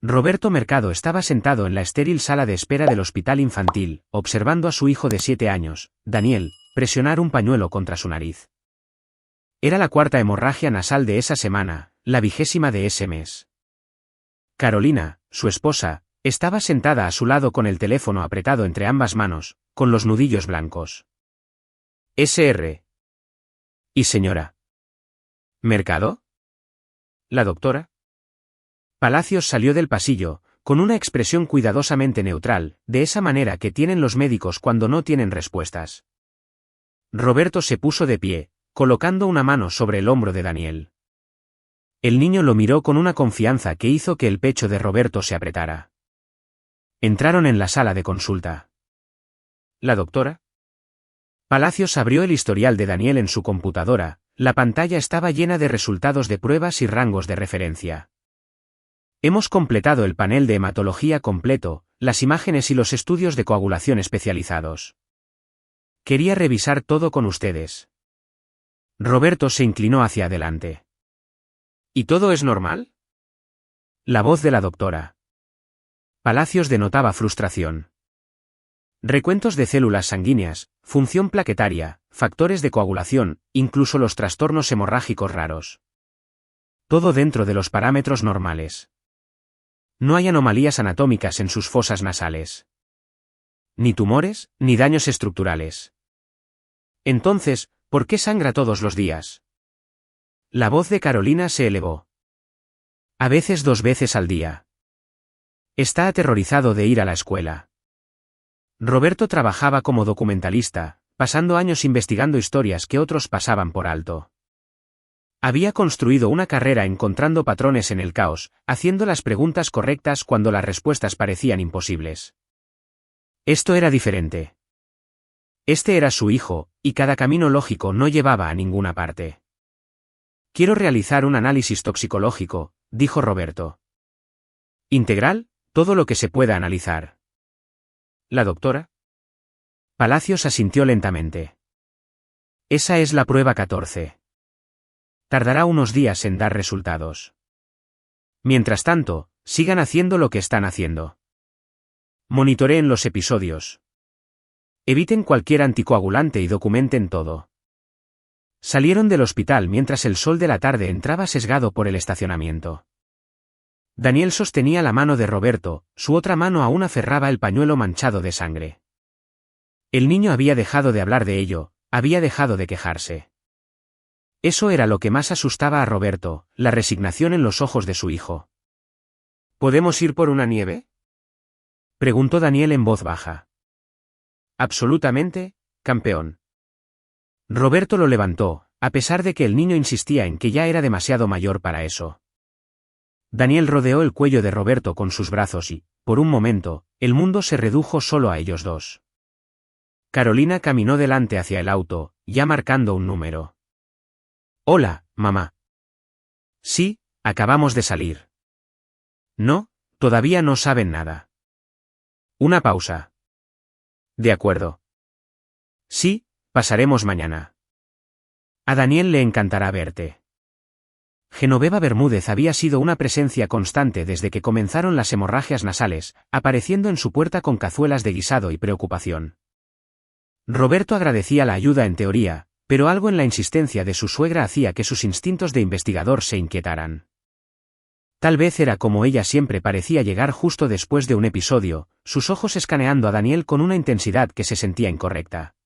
Roberto Mercado estaba sentado en la estéril sala de espera del hospital infantil, observando a su hijo de 7 años, Daniel, presionar un pañuelo contra su nariz. Era la cuarta hemorragia nasal de esa semana, la 20ª de ese mes. Carolina, su esposa, estaba sentada a su lado con el teléfono apretado entre ambas manos, con los nudillos blancos. Sr. ¿Y señora Mercado? ¿La doctora? Palacios salió del pasillo, con una expresión cuidadosamente neutral, de esa manera que tienen los médicos cuando no tienen respuestas. Roberto se puso de pie, colocando una mano sobre el hombro de Daniel. El niño lo miró con una confianza que hizo que el pecho de Roberto se apretara. Entraron en la sala de consulta. ¿La doctora? Palacios abrió el historial de Daniel en su computadora, la pantalla estaba llena de resultados de pruebas y rangos de referencia. Hemos completado el panel de hematología completo, las imágenes y los estudios de coagulación especializados. Quería revisar todo con ustedes. Roberto se inclinó hacia adelante. ¿Y todo es normal? La voz de la doctora. Palacios denotaba frustración. Recuentos de células sanguíneas, función plaquetaria, factores de coagulación, incluso los trastornos hemorrágicos raros. Todo dentro de los parámetros normales. No hay anomalías anatómicas en sus fosas nasales. Ni tumores, ni daños estructurales. Entonces, ¿por qué sangra todos los días? La voz de Carolina se elevó. A veces 2 veces al día. Está aterrorizado de ir a la escuela. Roberto trabajaba como documentalista, pasando años investigando historias que otros pasaban por alto. Había construido una carrera encontrando patrones en el caos, haciendo las preguntas correctas cuando las respuestas parecían imposibles. Esto era diferente. Este era su hijo, y cada camino lógico no llevaba a ninguna parte. Quiero realizar un análisis toxicológico, dijo Roberto. Integral, todo lo que se pueda analizar. ¿La doctora? Palacios asintió lentamente. Esa es la prueba 14. Tardará unos días en dar resultados. Mientras tanto, sigan haciendo lo que están haciendo. Monitoreen los episodios. Eviten cualquier anticoagulante y documenten todo. Salieron del hospital mientras el sol de la tarde entraba sesgado por el estacionamiento. Daniel sostenía la mano de Roberto, su otra mano aún aferraba el pañuelo manchado de sangre. El niño había dejado de hablar de ello, había dejado de quejarse. Eso era lo que más asustaba a Roberto, la resignación en los ojos de su hijo. ¿Podemos ir por una nieve?, preguntó Daniel en voz baja. Absolutamente, campeón. Roberto lo levantó, a pesar de que el niño insistía en que ya era demasiado mayor para eso. Daniel rodeó el cuello de Roberto con sus brazos y, por un momento, el mundo se redujo solo a ellos dos. Carolina caminó delante hacia el auto, ya marcando un número. Hola, mamá. Sí, acabamos de salir. No, todavía no saben nada. Una pausa. De acuerdo. Sí, pasaremos mañana. A Daniel le encantará verte. Genoveva Bermúdez había sido una presencia constante desde que comenzaron las hemorragias nasales, apareciendo en su puerta con cazuelas de guisado y preocupación. Roberto agradecía la ayuda en teoría, pero algo en la insistencia de su suegra hacía que sus instintos de investigador se inquietaran. Tal vez era como ella siempre parecía llegar justo después de un episodio, sus ojos escaneando a Daniel con una intensidad que se sentía incorrecta.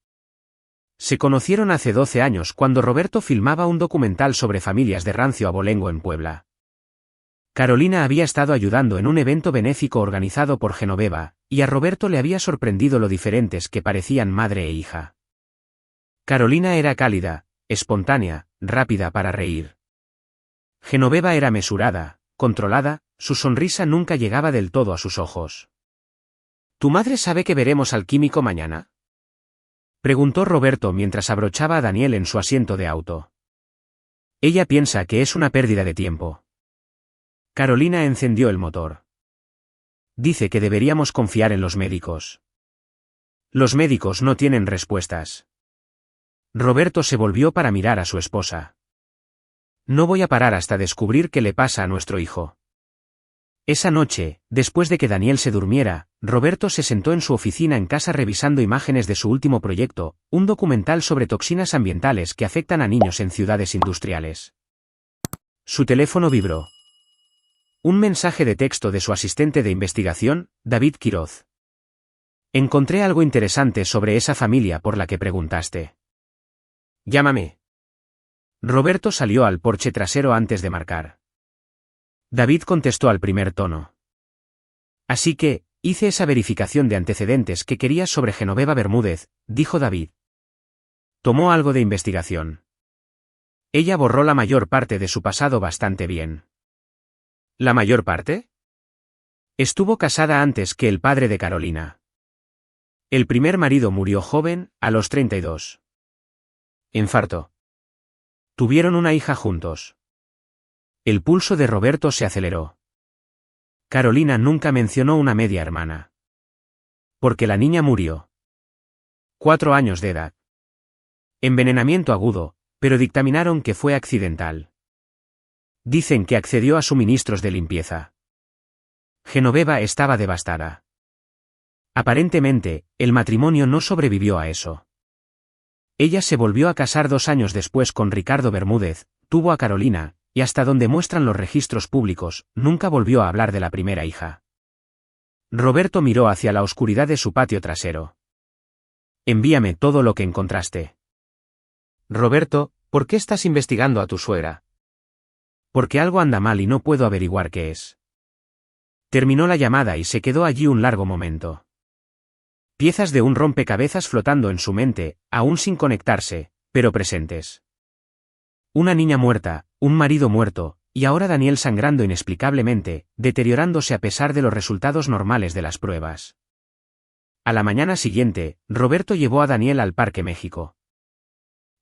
Se conocieron hace 12 años cuando Roberto filmaba un documental sobre familias de rancio abolengo en Puebla. Carolina había estado ayudando en un evento benéfico organizado por Genoveva, y a Roberto le había sorprendido lo diferentes que parecían madre e hija. Carolina era cálida, espontánea, rápida para reír. Genoveva era mesurada, controlada, su sonrisa nunca llegaba del todo a sus ojos. ¿Tu madre sabe que veremos al químico mañana?, preguntó Roberto mientras abrochaba a Daniel en su asiento de auto. Ella piensa que es una pérdida de tiempo. Carolina encendió el motor. Dice que deberíamos confiar en los médicos. Los médicos no tienen respuestas. Roberto se volvió para mirar a su esposa. No voy a parar hasta descubrir qué le pasa a nuestro hijo. Esa noche, después de que Daniel se durmiera, Roberto se sentó en su oficina en casa revisando imágenes de su último proyecto, un documental sobre toxinas ambientales que afectan a niños en ciudades industriales. Su teléfono vibró. Un mensaje de texto de su asistente de investigación, David Quiroz. Encontré algo interesante sobre esa familia por la que preguntaste. Llámame. Roberto salió al porche trasero antes de marcar. David contestó al primer tono. Así que, hice esa verificación de antecedentes que querías sobre Genoveva Bermúdez, dijo David. Tomó algo de investigación. Ella borró la mayor parte de su pasado bastante bien. ¿La mayor parte? Estuvo casada antes que el padre de Carolina. El primer marido murió joven, a los 32. Infarto. Tuvieron una hija juntos. El pulso de Roberto se aceleró. Carolina nunca mencionó una media hermana. Porque la niña murió. 4 años de edad. Envenenamiento agudo, pero dictaminaron que fue accidental. Dicen que accedió a suministros de limpieza. Genoveva estaba devastada. Aparentemente, el matrimonio no sobrevivió a eso. Ella se volvió a casar 2 años después con Ricardo Bermúdez, tuvo a Carolina, y hasta donde muestran los registros públicos, nunca volvió a hablar de la primera hija. Roberto miró hacia la oscuridad de su patio trasero. Envíame todo lo que encontraste. Roberto, ¿por qué estás investigando a tu suegra? Porque algo anda mal y no puedo averiguar qué es. Terminó la llamada y se quedó allí un largo momento. Piezas de un rompecabezas flotando en su mente, aún sin conectarse, pero presentes. Una niña muerta, un marido muerto, y ahora Daniel sangrando inexplicablemente, deteriorándose a pesar de los resultados normales de las pruebas. A la mañana siguiente, Roberto llevó a Daniel al Parque México.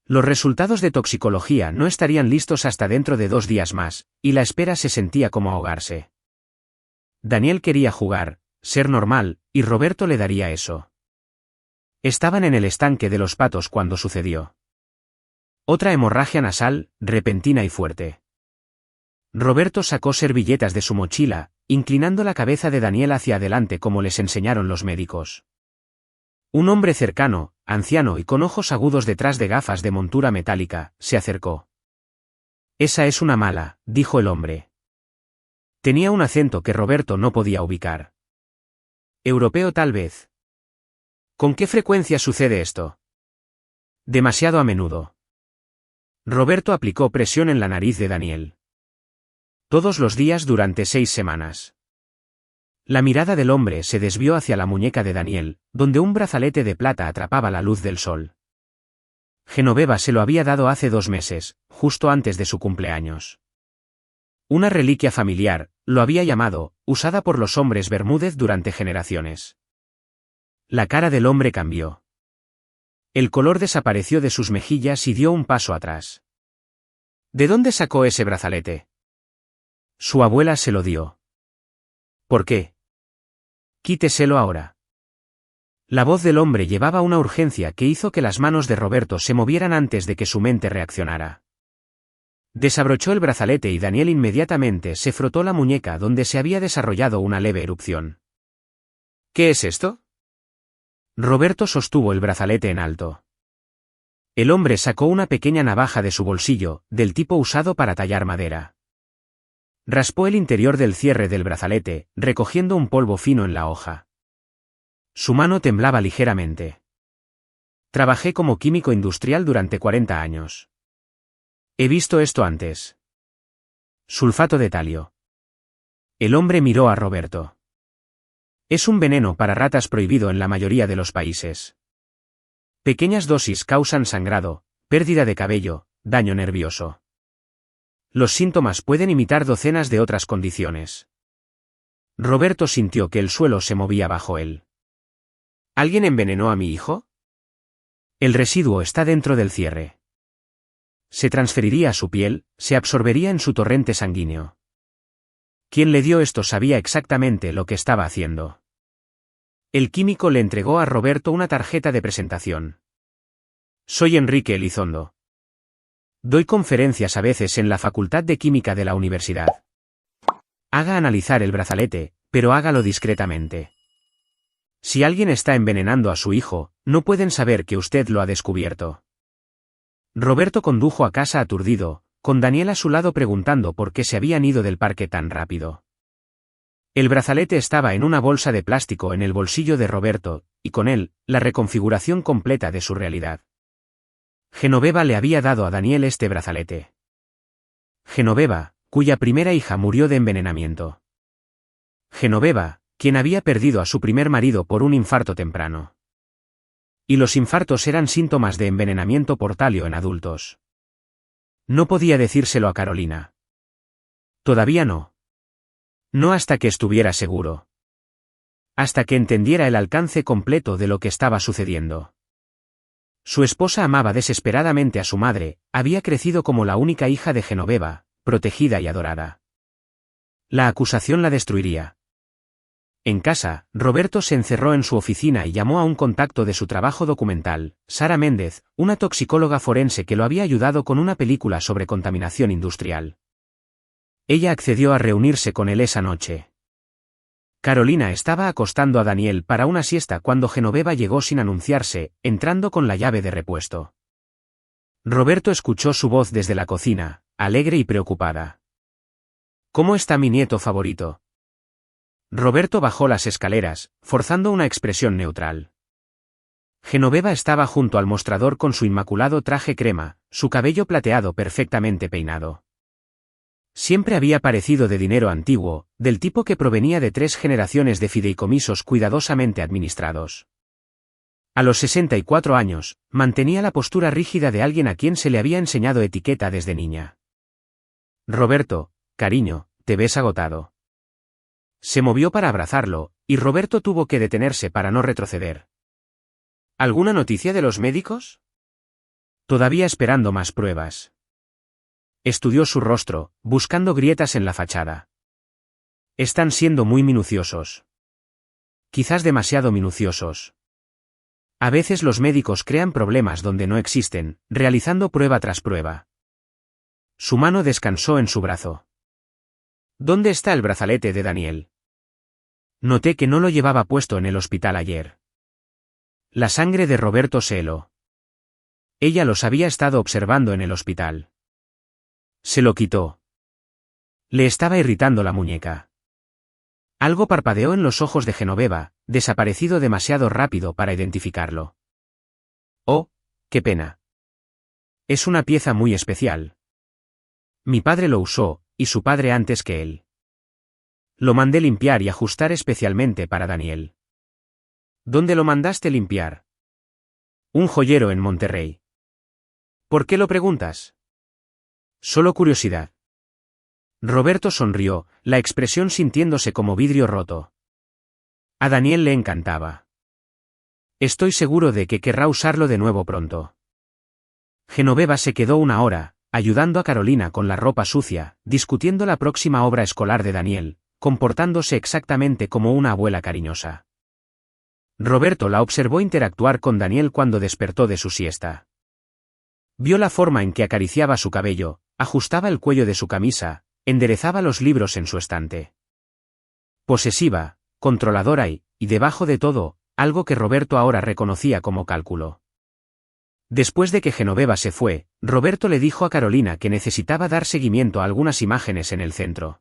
Los resultados de toxicología no estarían listos hasta dentro de 2 días más, y la espera se sentía como ahogarse. Daniel quería jugar, ser normal, y Roberto le daría eso. Estaban en el estanque de los patos cuando sucedió. Otra hemorragia nasal, repentina y fuerte. Roberto sacó servilletas de su mochila, inclinando la cabeza de Daniel hacia adelante como les enseñaron los médicos. Un hombre cercano, anciano y con ojos agudos detrás de gafas de montura metálica, se acercó. Esa es una mala, dijo el hombre. Tenía un acento que Roberto no podía ubicar. Europeo tal vez. ¿Con qué frecuencia sucede esto? Demasiado a menudo. Roberto aplicó presión en la nariz de Daniel. Todos los días durante 6 semanas. La mirada del hombre se desvió hacia la muñeca de Daniel, donde un brazalete de plata atrapaba la luz del sol. Genoveva se lo había dado hace 2 meses, justo antes de su cumpleaños. Una reliquia familiar, lo había llamado, usada por los hombres Bermúdez durante generaciones. La cara del hombre cambió. El color desapareció de sus mejillas y dio un paso atrás. ¿De dónde sacó ese brazalete? Su abuela se lo dio. ¿Por qué? Quíteselo ahora. La voz del hombre llevaba una urgencia que hizo que las manos de Roberto se movieran antes de que su mente reaccionara. Desabrochó el brazalete y Daniel inmediatamente se frotó la muñeca donde se había desarrollado una leve erupción. ¿Qué es esto? Roberto sostuvo el brazalete en alto. El hombre sacó una pequeña navaja de su bolsillo, del tipo usado para tallar madera. Raspó el interior del cierre del brazalete, recogiendo un polvo fino en la hoja. Su mano temblaba ligeramente. Trabajé como químico industrial durante 40 años. He visto esto antes. Sulfato de talio. El hombre miró a Roberto. Es un veneno para ratas prohibido en la mayoría de los países. Pequeñas dosis causan sangrado, pérdida de cabello, daño nervioso. Los síntomas pueden imitar docenas de otras condiciones. Roberto sintió que el suelo se movía bajo él. ¿Alguien envenenó a mi hijo? El residuo está dentro del cierre. Se transferiría a su piel, se absorbería en su torrente sanguíneo. Quien le dio esto sabía exactamente lo que estaba haciendo. El químico le entregó a Roberto una tarjeta de presentación. Soy Enrique Elizondo. Doy conferencias a veces en la Facultad de Química de la universidad. Haga analizar el brazalete, pero hágalo discretamente. Si alguien está envenenando a su hijo, no pueden saber que usted lo ha descubierto. Roberto condujo a casa aturdido, con Daniel a su lado preguntando por qué se habían ido del parque tan rápido. El brazalete estaba en una bolsa de plástico en el bolsillo de Roberto, y con él, la reconfiguración completa de su realidad. Genoveva le había dado a Daniel este brazalete. Genoveva, cuya primera hija murió de envenenamiento. Genoveva, quien había perdido a su primer marido por un infarto temprano. Y los infartos eran síntomas de envenenamiento por talio en adultos. No podía decírselo a Carolina. Todavía no. No hasta que estuviera seguro. Hasta que entendiera el alcance completo de lo que estaba sucediendo. Su esposa amaba desesperadamente a su madre, había crecido como la única hija de Genoveva, protegida y adorada. La acusación la destruiría. En casa, Roberto se encerró en su oficina y llamó a un contacto de su trabajo documental, Sara Méndez, una toxicóloga forense que lo había ayudado con una película sobre contaminación industrial. Ella accedió a reunirse con él esa noche. Carolina estaba acostando a Daniel para una siesta cuando Genoveva llegó sin anunciarse, entrando con la llave de repuesto. Roberto escuchó su voz desde la cocina, alegre y preocupada. ¿Cómo está mi nieto favorito? Roberto bajó las escaleras, forzando una expresión neutral. Genoveva estaba junto al mostrador con su inmaculado traje crema, su cabello plateado perfectamente peinado. Siempre había parecido de dinero antiguo, del tipo que provenía de 3 generaciones de fideicomisos cuidadosamente administrados. A los 64 años, mantenía la postura rígida de alguien a quien se le había enseñado etiqueta desde niña. Roberto, cariño, te ves agotado. Se movió para abrazarlo, y Roberto tuvo que detenerse para no retroceder. ¿Alguna noticia de los médicos? Todavía esperando más pruebas. Estudió su rostro, buscando grietas en la fachada. Están siendo muy minuciosos. Quizás demasiado minuciosos. A veces los médicos crean problemas donde no existen, realizando prueba tras prueba. Su mano descansó en su brazo. ¿Dónde está el brazalete de Daniel? Noté que no lo llevaba puesto en el hospital ayer. La sangre de Roberto se heló. Ella los había estado observando en el hospital. Se lo quitó. Le estaba irritando la muñeca. Algo parpadeó en los ojos de Genoveva, desaparecido demasiado rápido para identificarlo. Oh, qué pena. Es una pieza muy especial. Mi padre lo usó, y su padre antes que él. Lo mandé limpiar y ajustar especialmente para Daniel. ¿Dónde lo mandaste limpiar? Un joyero en Monterrey. ¿Por qué lo preguntas? Solo curiosidad. Roberto sonrió, la expresión sintiéndose como vidrio roto. A Daniel le encantaba. Estoy seguro de que querrá usarlo de nuevo pronto. Genoveva se quedó una hora, ayudando a Carolina con la ropa sucia, discutiendo la próxima obra escolar de Daniel, comportándose exactamente como una abuela cariñosa. Roberto la observó interactuar con Daniel cuando despertó de su siesta. Vio la forma en que acariciaba su cabello, ajustaba el cuello de su camisa, enderezaba los libros en su estante. Posesiva, controladora y, debajo de todo, algo que Roberto ahora reconocía como cálculo. Después de que Genoveva se fue, Roberto le dijo a Carolina que necesitaba dar seguimiento a algunas imágenes en el centro.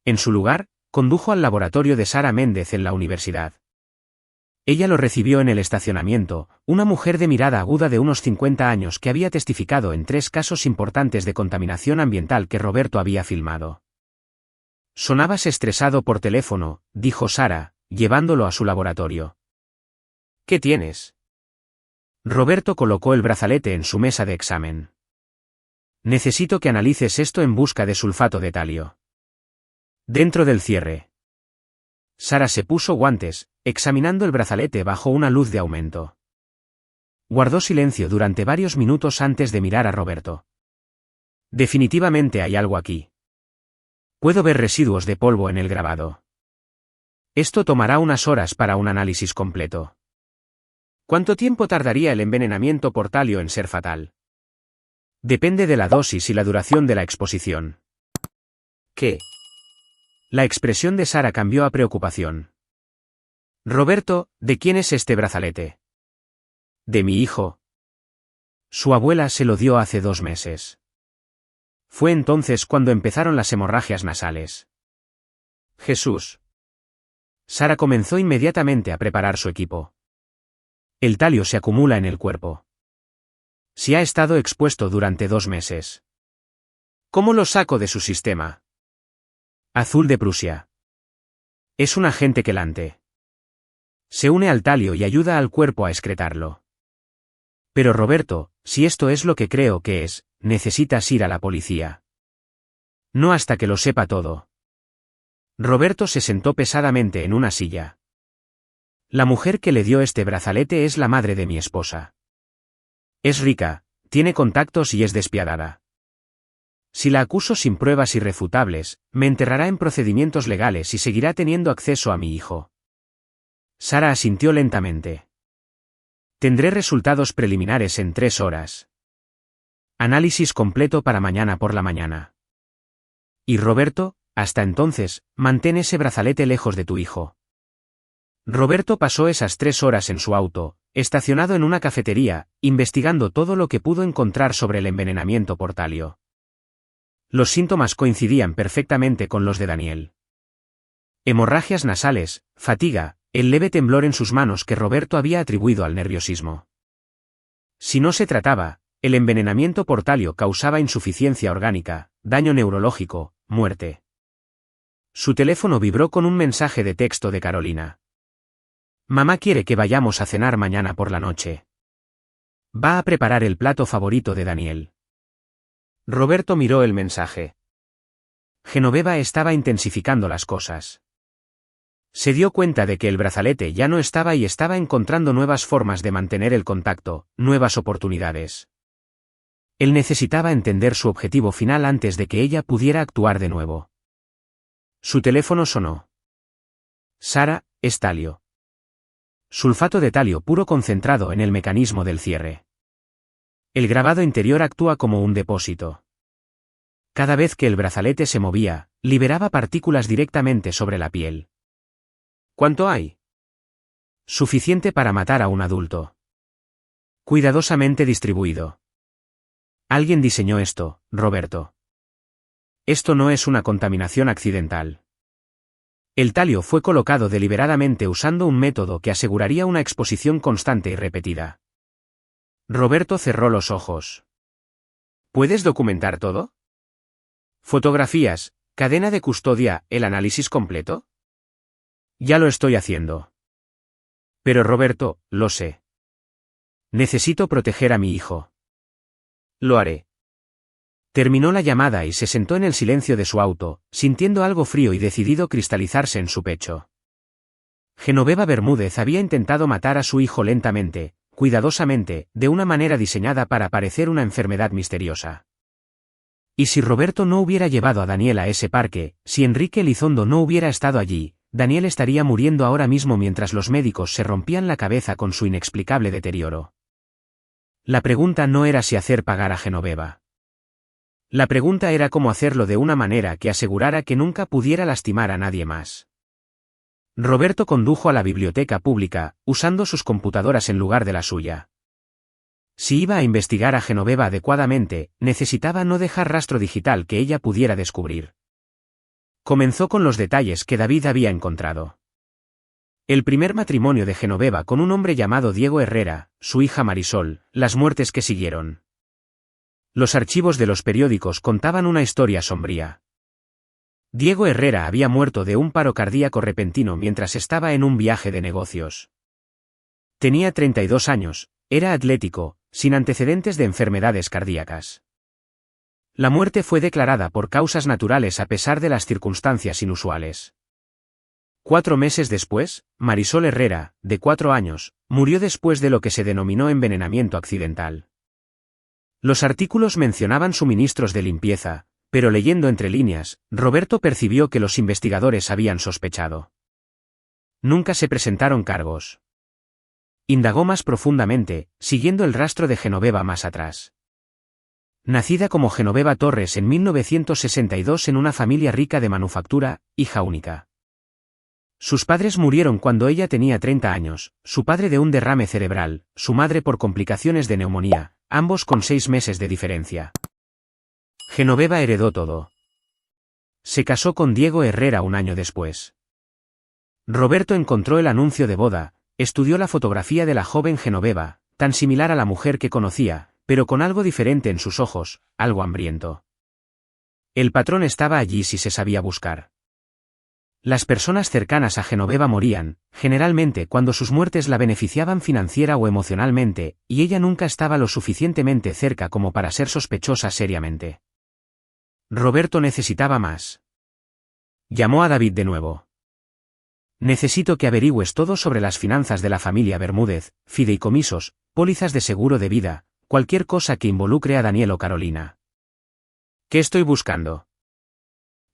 En su lugar, condujo al laboratorio de Sara Méndez en la universidad. Ella lo recibió en el estacionamiento, una mujer de mirada aguda de unos 50 años que había testificado en 3 casos importantes de contaminación ambiental que Roberto había filmado. Sonabas estresado por teléfono, dijo Sara, llevándolo a su laboratorio. ¿Qué tienes? Roberto colocó el brazalete en su mesa de examen. Necesito que analices esto en busca de sulfato de talio. Dentro del cierre. Sara se puso guantes, examinando el brazalete bajo una luz de aumento. Guardó silencio durante varios minutos antes de mirar a Roberto. Definitivamente hay algo aquí. Puedo ver residuos de polvo en el grabado. Esto tomará unas horas para un análisis completo. ¿Cuánto tiempo tardaría el envenenamiento por talio en ser fatal? Depende de la dosis y la duración de la exposición. ¿Qué? La expresión de Sara cambió a preocupación. Roberto, ¿de quién es este brazalete? De mi hijo. Su abuela se lo dio hace 2 meses. Fue entonces cuando empezaron las hemorragias nasales. Jesús. Sara comenzó inmediatamente a preparar su equipo. El talio se acumula en el cuerpo. Si ha estado expuesto durante 2 meses. ¿Cómo lo saco de su sistema? Azul de Prusia. Es un agente quelante. Se une al talio y ayuda al cuerpo a excretarlo. Pero Roberto, si esto es lo que creo que es, necesitas ir a la policía. No hasta que lo sepa todo. Roberto se sentó pesadamente en una silla. La mujer que le dio este brazalete es la madre de mi esposa. Es rica, tiene contactos y es despiadada. Si la acuso sin pruebas irrefutables, me enterrará en procedimientos legales y seguirá teniendo acceso a mi hijo. Sara asintió lentamente. Tendré resultados preliminares en 3 horas. Análisis completo para mañana por la mañana. Y Roberto, hasta entonces, mantén ese brazalete lejos de tu hijo. Roberto pasó esas 3 horas en su auto, estacionado en una cafetería, investigando todo lo que pudo encontrar sobre el envenenamiento por talio. Los síntomas coincidían perfectamente con los de Daniel. Hemorragias nasales, fatiga, el leve temblor en sus manos que Roberto había atribuido al nerviosismo. Si no se trataba, el envenenamiento por talio causaba insuficiencia orgánica, daño neurológico, muerte. Su teléfono vibró con un mensaje de texto de Carolina. Mamá quiere que vayamos a cenar mañana por la noche. Va a preparar el plato favorito de Daniel. Roberto miró el mensaje. Genoveva estaba intensificando las cosas. Se dio cuenta de que el brazalete ya no estaba y estaba encontrando nuevas formas de mantener el contacto, nuevas oportunidades. Él necesitaba entender su objetivo final antes de que ella pudiera actuar de nuevo. Su teléfono sonó. Sara, es talio. Sulfato de talio puro concentrado en el mecanismo del cierre. El grabado interior actúa como un depósito. Cada vez que el brazalete se movía, liberaba partículas directamente sobre la piel. ¿Cuánto hay? Suficiente para matar a un adulto. Cuidadosamente distribuido. Alguien diseñó esto, Roberto. Esto no es una contaminación accidental. El talio fue colocado deliberadamente usando un método que aseguraría una exposición constante y repetida. Roberto cerró los ojos. ¿Puedes documentar todo? Fotografías, cadena de custodia, el análisis completo. Ya lo estoy haciendo. Pero Roberto, lo sé. Necesito proteger a mi hijo. Lo haré. Terminó la llamada y se sentó en el silencio de su auto, sintiendo algo frío y decidido cristalizarse en su pecho. Genoveva Bermúdez había intentado matar a su hijo lentamente, cuidadosamente, de una manera diseñada para parecer una enfermedad misteriosa. Y si Roberto no hubiera llevado a Daniel a ese parque, si Enrique Elizondo no hubiera estado allí, Daniel estaría muriendo ahora mismo mientras los médicos se rompían la cabeza con su inexplicable deterioro. La pregunta no era si hacer pagar a Genoveva. La pregunta era cómo hacerlo de una manera que asegurara que nunca pudiera lastimar a nadie más. Roberto condujo a la biblioteca pública, usando sus computadoras en lugar de la suya. Si iba a investigar a Genoveva adecuadamente, necesitaba no dejar rastro digital que ella pudiera descubrir. Comenzó con los detalles que David había encontrado. El primer matrimonio de Genoveva con un hombre llamado Diego Herrera, su hija Marisol, las muertes que siguieron. Los archivos de los periódicos contaban una historia sombría. Diego Herrera había muerto de un paro cardíaco repentino mientras estaba en un viaje de negocios. Tenía 32 años, era atlético, sin antecedentes de enfermedades cardíacas. La muerte fue declarada por causas naturales a pesar de las circunstancias inusuales. 4 meses después, Marisol Herrera, de 4 años, murió después de lo que se denominó envenenamiento accidental. Los artículos mencionaban suministros de limpieza, pero leyendo entre líneas, Roberto percibió que los investigadores habían sospechado. Nunca se presentaron cargos. Indagó más profundamente, siguiendo el rastro de Genoveva más atrás. Nacida como Genoveva Torres en 1962 en una familia rica de manufactura, hija única. Sus padres murieron cuando ella tenía 30 años, su padre de un derrame cerebral, su madre por complicaciones de neumonía, ambos con 6 meses de diferencia. Genoveva heredó todo. Se casó con Diego Herrera un año después. Roberto encontró el anuncio de boda, estudió la fotografía de la joven Genoveva, tan similar a la mujer que conocía, pero con algo diferente en sus ojos, algo hambriento. El patrón estaba allí si se sabía buscar. Las personas cercanas a Genoveva morían, generalmente cuando sus muertes la beneficiaban financiera o emocionalmente, y ella nunca estaba lo suficientemente cerca como para ser sospechosa seriamente. Roberto necesitaba más. Llamó a David de nuevo. Necesito que averigües todo sobre las finanzas de la familia Bermúdez, fideicomisos, pólizas de seguro de vida, cualquier cosa que involucre a Daniel o Carolina. ¿Qué estoy buscando?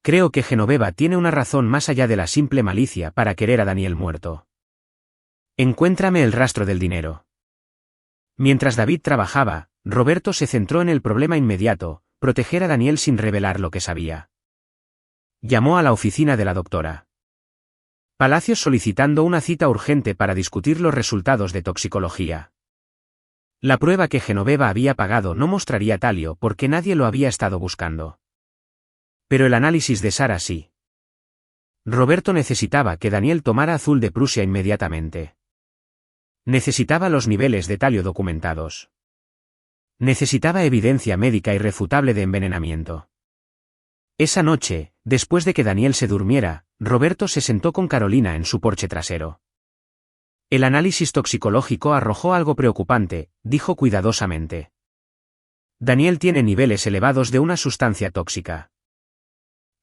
Creo que Genoveva tiene una razón más allá de la simple malicia para querer a Daniel muerto. Encuéntrame el rastro del dinero. Mientras David trabajaba, Roberto se centró en el problema inmediato, proteger a Daniel sin revelar lo que sabía. Llamó a la oficina de la doctora Palacios solicitando una cita urgente para discutir los resultados de toxicología. La prueba que Genoveva había pagado no mostraría talio porque nadie lo había estado buscando. Pero el análisis de Sara sí. Roberto necesitaba que Daniel tomara azul de Prusia inmediatamente. Necesitaba los niveles de talio documentados. Necesitaba evidencia médica irrefutable de envenenamiento. Esa noche, después de que Daniel se durmiera, Roberto se sentó con Carolina en su porche trasero. El análisis toxicológico arrojó algo preocupante, dijo cuidadosamente. Daniel tiene niveles elevados de una sustancia tóxica.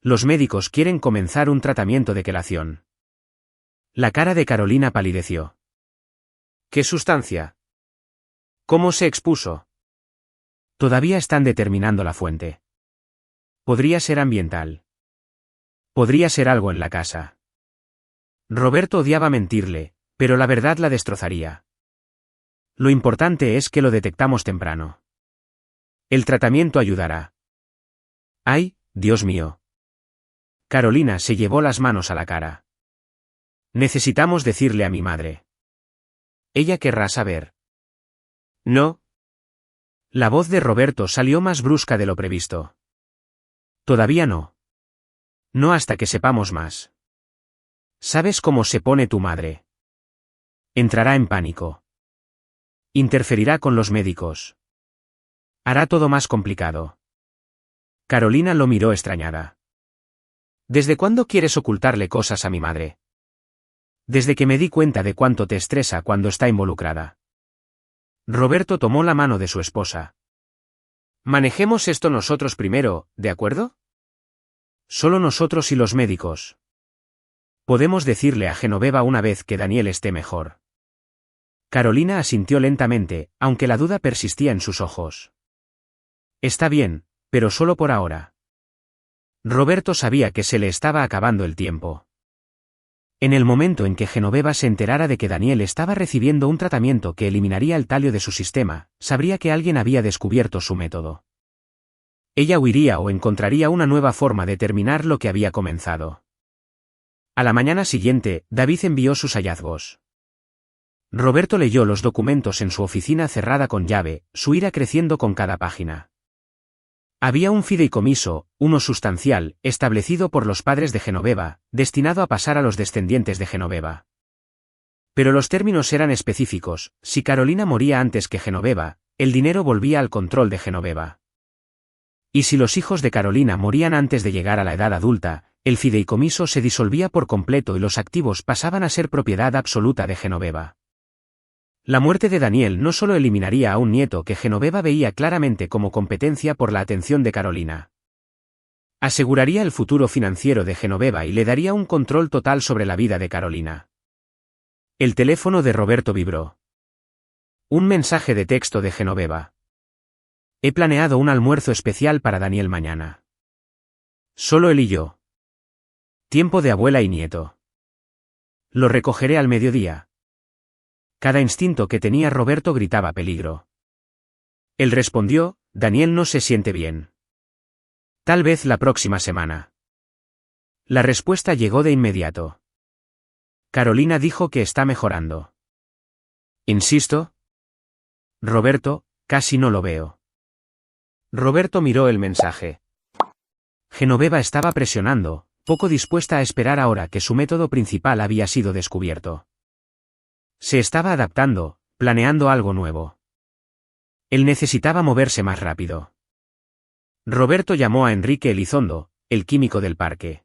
Los médicos quieren comenzar un tratamiento de quelación. La cara de Carolina palideció. ¿Qué sustancia? ¿Cómo se expuso? Todavía están determinando la fuente. Podría ser ambiental. Podría ser algo en la casa. Roberto odiaba mentirle, pero la verdad la destrozaría. Lo importante es que lo detectamos temprano. El tratamiento ayudará. ¡Ay, Dios mío! Carolina se llevó las manos a la cara. Necesitamos decirle a mi madre. Ella querrá saber. No. La voz de Roberto salió más brusca de lo previsto. Todavía no. No hasta que sepamos más. ¿Sabes cómo se pone tu madre? Entrará en pánico. Interferirá con los médicos. Hará todo más complicado. Carolina lo miró extrañada. ¿Desde cuándo quieres ocultarle cosas a mi madre? Desde que me di cuenta de cuánto te estresa cuando está involucrada. Roberto tomó la mano de su esposa. Manejemos esto nosotros primero, ¿de acuerdo? Solo nosotros y los médicos. Podemos decirle a Genoveva una vez que Daniel esté mejor. Carolina asintió lentamente, aunque la duda persistía en sus ojos. Está bien, pero solo por ahora. Roberto sabía que se le estaba acabando el tiempo. En el momento en que Genoveva se enterara de que Daniel estaba recibiendo un tratamiento que eliminaría el talio de su sistema, sabría que alguien había descubierto su método. Ella huiría o encontraría una nueva forma de terminar lo que había comenzado. A la mañana siguiente, David envió sus hallazgos. Roberto leyó los documentos en su oficina cerrada con llave, su ira creciendo con cada página. Había un fideicomiso, uno sustancial, establecido por los padres de Genoveva, destinado a pasar a los descendientes de Genoveva. Pero los términos eran específicos: si Carolina moría antes que Genoveva, el dinero volvía al control de Genoveva. Y si los hijos de Carolina morían antes de llegar a la edad adulta, el fideicomiso se disolvía por completo y los activos pasaban a ser propiedad absoluta de Genoveva. La muerte de Daniel no solo eliminaría a un nieto que Genoveva veía claramente como competencia por la atención de Carolina. Aseguraría el futuro financiero de Genoveva y le daría un control total sobre la vida de Carolina. El teléfono de Roberto vibró. Un mensaje de texto de Genoveva. He planeado un almuerzo especial para Daniel mañana. Solo él y yo. Tiempo de abuela y nieto. Lo recogeré al mediodía. Cada instinto que tenía Roberto gritaba peligro. Él respondió: Daniel no se siente bien. Tal vez la próxima semana. La respuesta llegó de inmediato. Carolina dijo que está mejorando. ¿Insisto? Roberto, casi no lo veo. Roberto miró el mensaje. Genoveva estaba presionando, poco dispuesta a esperar ahora que su método principal había sido descubierto. Se estaba adaptando, planeando algo nuevo. Él necesitaba moverse más rápido. Roberto llamó a Enrique Elizondo, el químico del parque.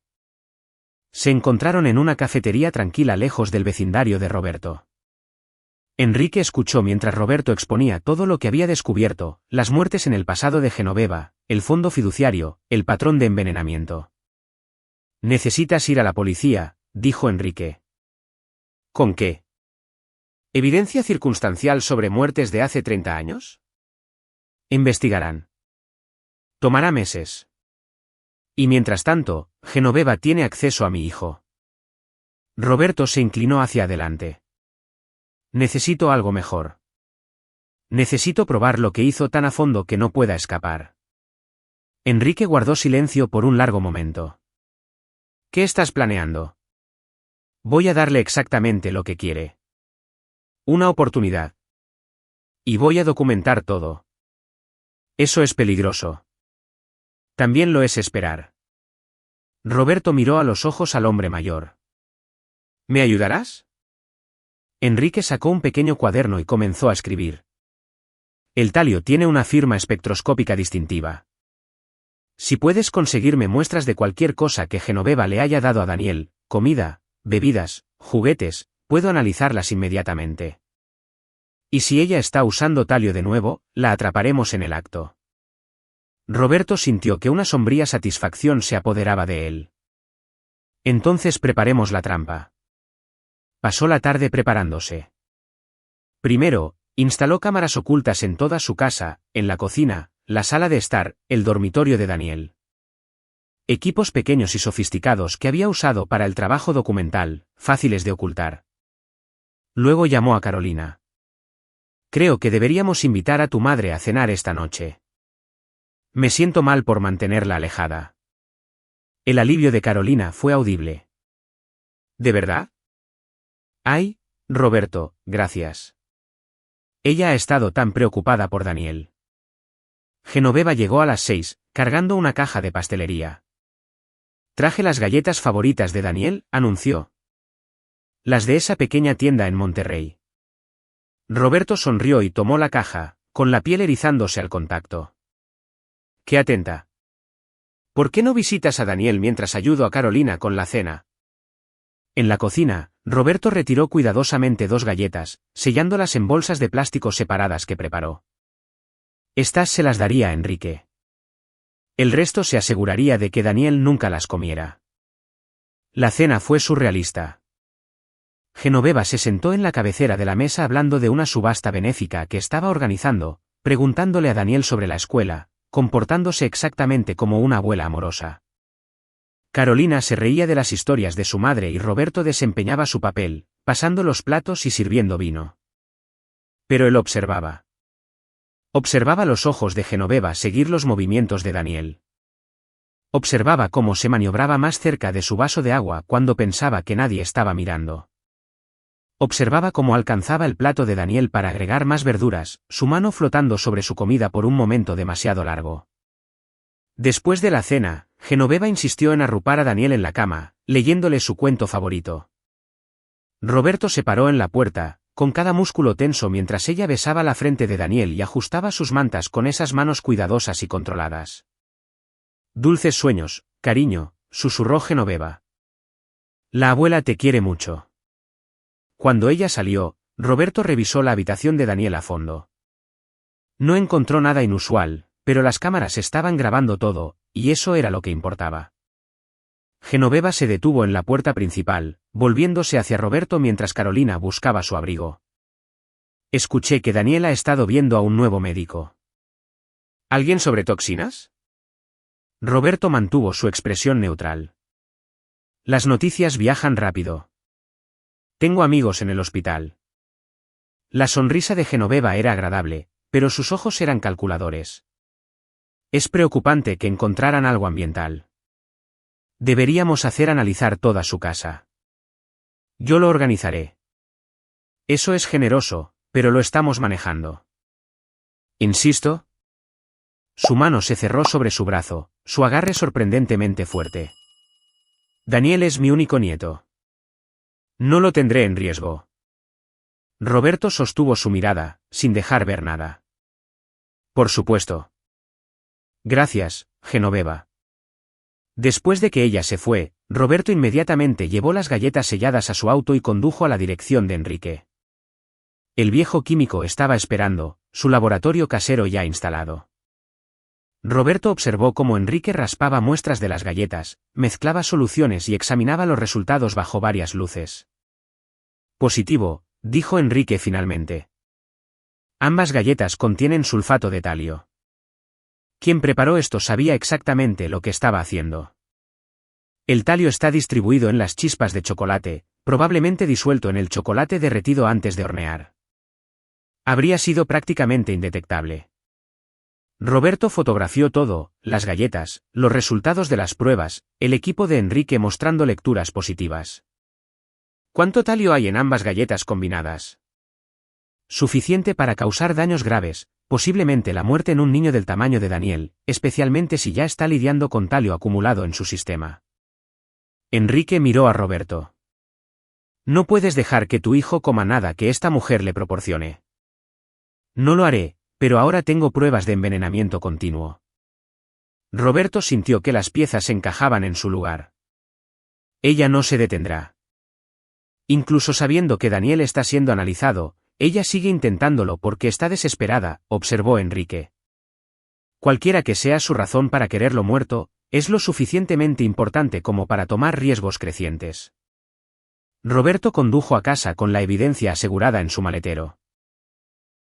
Se encontraron en una cafetería tranquila lejos del vecindario de Roberto. Enrique escuchó mientras Roberto exponía todo lo que había descubierto, las muertes en el pasado de Genoveva, el fondo fiduciario, el patrón de envenenamiento. «Necesitas ir a la policía», dijo Enrique. «¿Con qué? ¿Evidencia circunstancial sobre muertes de hace 30 años? Investigarán. Tomará meses. Y mientras tanto, Genoveva tiene acceso a mi hijo». Roberto se inclinó hacia adelante. «Necesito algo mejor. Necesito probar lo que hizo tan a fondo que no pueda escapar». Enrique guardó silencio por un largo momento. «¿Qué estás planeando?» «Voy a darle exactamente lo que quiere. Una oportunidad. Y voy a documentar todo. Eso es peligroso. También lo es esperar». Roberto miró a los ojos al hombre mayor. «¿Me ayudarás?» Enrique sacó un pequeño cuaderno y comenzó a escribir. «El talio tiene una firma espectroscópica distintiva. Si puedes conseguirme muestras de cualquier cosa que Genoveva le haya dado a Daniel, comida, bebidas, juguetes, puedo analizarlas inmediatamente. Y si ella está usando talio de nuevo, la atraparemos en el acto». Roberto sintió que una sombría satisfacción se apoderaba de él. «Entonces preparemos la trampa». Pasó la tarde preparándose. Primero, instaló cámaras ocultas en toda su casa, en la cocina, la sala de estar, el dormitorio de Daniel. Equipos pequeños y sofisticados que había usado para el trabajo documental, fáciles de ocultar. Luego llamó a Carolina. «Creo que deberíamos invitar a tu madre a cenar esta noche. Me siento mal por mantenerla alejada». El alivio de Carolina fue audible. «¿De verdad?» «Ay, Roberto, gracias. Ella ha estado tan preocupada por Daniel». Genoveva llegó a las 6, cargando una caja de pastelería. «Traje las galletas favoritas de Daniel», anunció. «Las de esa pequeña tienda en Monterrey». Roberto sonrió y tomó la caja, con la piel erizándose al contacto. «Qué atenta. ¿Por qué no visitas a Daniel mientras ayudo a Carolina con la cena?» En la cocina, Roberto retiró cuidadosamente 2 galletas, sellándolas en bolsas de plástico separadas que preparó. Estas se las daría a Enrique. El resto se aseguraría de que Daniel nunca las comiera. La cena fue surrealista. Genoveva se sentó en la cabecera de la mesa hablando de una subasta benéfica que estaba organizando, preguntándole a Daniel sobre la escuela, comportándose exactamente como una abuela amorosa. Carolina se reía de las historias de su madre y Roberto desempeñaba su papel, pasando los platos y sirviendo vino. Pero él observaba. Observaba los ojos de Genoveva seguir los movimientos de Daniel. Observaba cómo se maniobraba más cerca de su vaso de agua cuando pensaba que nadie estaba mirando. Observaba cómo alcanzaba el plato de Daniel para agregar más verduras, su mano flotando sobre su comida por un momento demasiado largo. Después de la cena, Genoveva insistió en arrupar a Daniel en la cama, leyéndole su cuento favorito. Roberto se paró en la puerta, con cada músculo tenso mientras ella besaba la frente de Daniel y ajustaba sus mantas con esas manos cuidadosas y controladas. «Dulces sueños, cariño», susurró Genoveva. «La abuela te quiere mucho». Cuando ella salió, Roberto revisó la habitación de Daniel a fondo. No encontró nada inusual, pero las cámaras estaban grabando todo, y eso era lo que importaba. Genoveva se detuvo en la puerta principal, volviéndose hacia Roberto mientras Carolina buscaba su abrigo. «Escuché que Daniel ha estado viendo a un nuevo médico». «¿Alguien sobre toxinas?» Roberto mantuvo su expresión neutral. «Las noticias viajan rápido. Tengo amigos en el hospital». La sonrisa de Genoveva era agradable, pero sus ojos eran calculadores. Es preocupante que encontraran algo ambiental. Deberíamos hacer analizar toda su casa. Yo lo organizaré. Eso es generoso, pero lo estamos manejando. ¿Insisto? Su mano se cerró sobre su brazo, su agarre sorprendentemente fuerte. Daniel es mi único nieto. No lo tendré en riesgo. Roberto sostuvo su mirada, sin dejar ver nada. Por supuesto. Gracias, Genoveva. Después de que ella se fue, Roberto inmediatamente llevó las galletas selladas a su auto y condujo a la dirección de Enrique. El viejo químico estaba esperando, su laboratorio casero ya instalado. Roberto observó cómo Enrique raspaba muestras de las galletas, mezclaba soluciones y examinaba los resultados bajo varias luces. Positivo, dijo Enrique finalmente. Ambas galletas contienen sulfato de talio. Quien preparó esto sabía exactamente lo que estaba haciendo. El talio está distribuido en las chispas de chocolate, probablemente disuelto en el chocolate derretido antes de hornear. Habría sido prácticamente indetectable. Roberto fotografió todo, las galletas, los resultados de las pruebas, el equipo de Enrique mostrando lecturas positivas. ¿Cuánto talio hay en ambas galletas combinadas? Suficiente para causar daños graves, posiblemente la muerte en un niño del tamaño de Daniel, especialmente si ya está lidiando con talio acumulado en su sistema. Enrique miró a Roberto. No puedes dejar que tu hijo coma nada que esta mujer le proporcione. No lo haré, pero ahora tengo pruebas de envenenamiento continuo. Roberto sintió que las piezas encajaban en su lugar. Ella no se detendrá. Incluso sabiendo que Daniel está siendo analizado, ella sigue intentándolo porque está desesperada, observó Enrique. Cualquiera que sea su razón para quererlo muerto, es lo suficientemente importante como para tomar riesgos crecientes. Roberto condujo a casa con la evidencia asegurada en su maletero.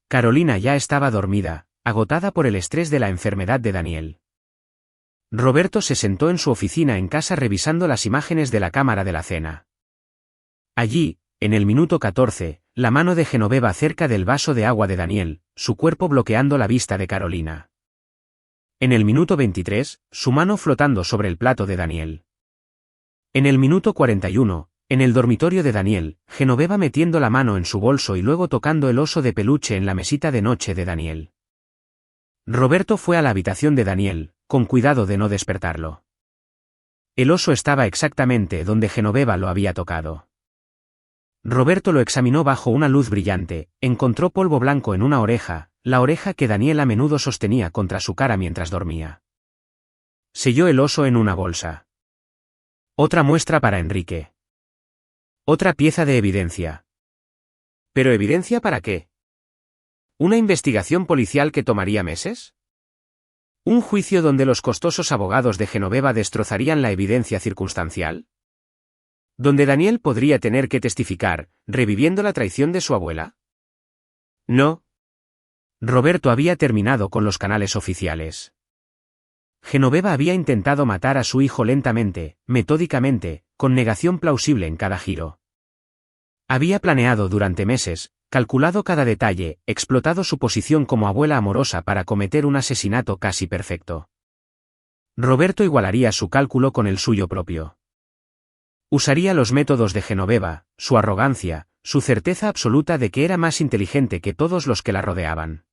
Carolina ya estaba dormida, agotada por el estrés de la enfermedad de Daniel. Roberto se sentó en su oficina en casa revisando las imágenes de la cámara de la cena. Allí, en el minuto 14, la mano de Genoveva cerca del vaso de agua de Daniel, su cuerpo bloqueando la vista de Carolina. En el minuto 23, su mano flotando sobre el plato de Daniel. En el minuto 41, en el dormitorio de Daniel, Genoveva metiendo la mano en su bolso y luego tocando el oso de peluche en la mesita de noche de Daniel. Roberto fue a la habitación de Daniel, con cuidado de no despertarlo. El oso estaba exactamente donde Genoveva lo había tocado. Roberto lo examinó bajo una luz brillante, encontró polvo blanco en una oreja, la oreja que Daniel a menudo sostenía contra su cara mientras dormía. Selló el oso en una bolsa. Otra muestra para Enrique. Otra pieza de evidencia. ¿Pero evidencia para qué? ¿Una investigación policial que tomaría meses? ¿Un juicio donde los costosos abogados de Genoveva destrozarían la evidencia circunstancial? ¿Donde Daniel podría tener que testificar, reviviendo la traición de su abuela? No. Roberto había terminado con los canales oficiales. Genoveva había intentado matar a su hijo lentamente, metódicamente, con negación plausible en cada giro. Había planeado durante meses, calculado cada detalle, explotado su posición como abuela amorosa para cometer un asesinato casi perfecto. Roberto igualaría su cálculo con el suyo propio. Usaría los métodos de Genoveva, su arrogancia, su certeza absoluta de que era más inteligente que todos los que la rodeaban.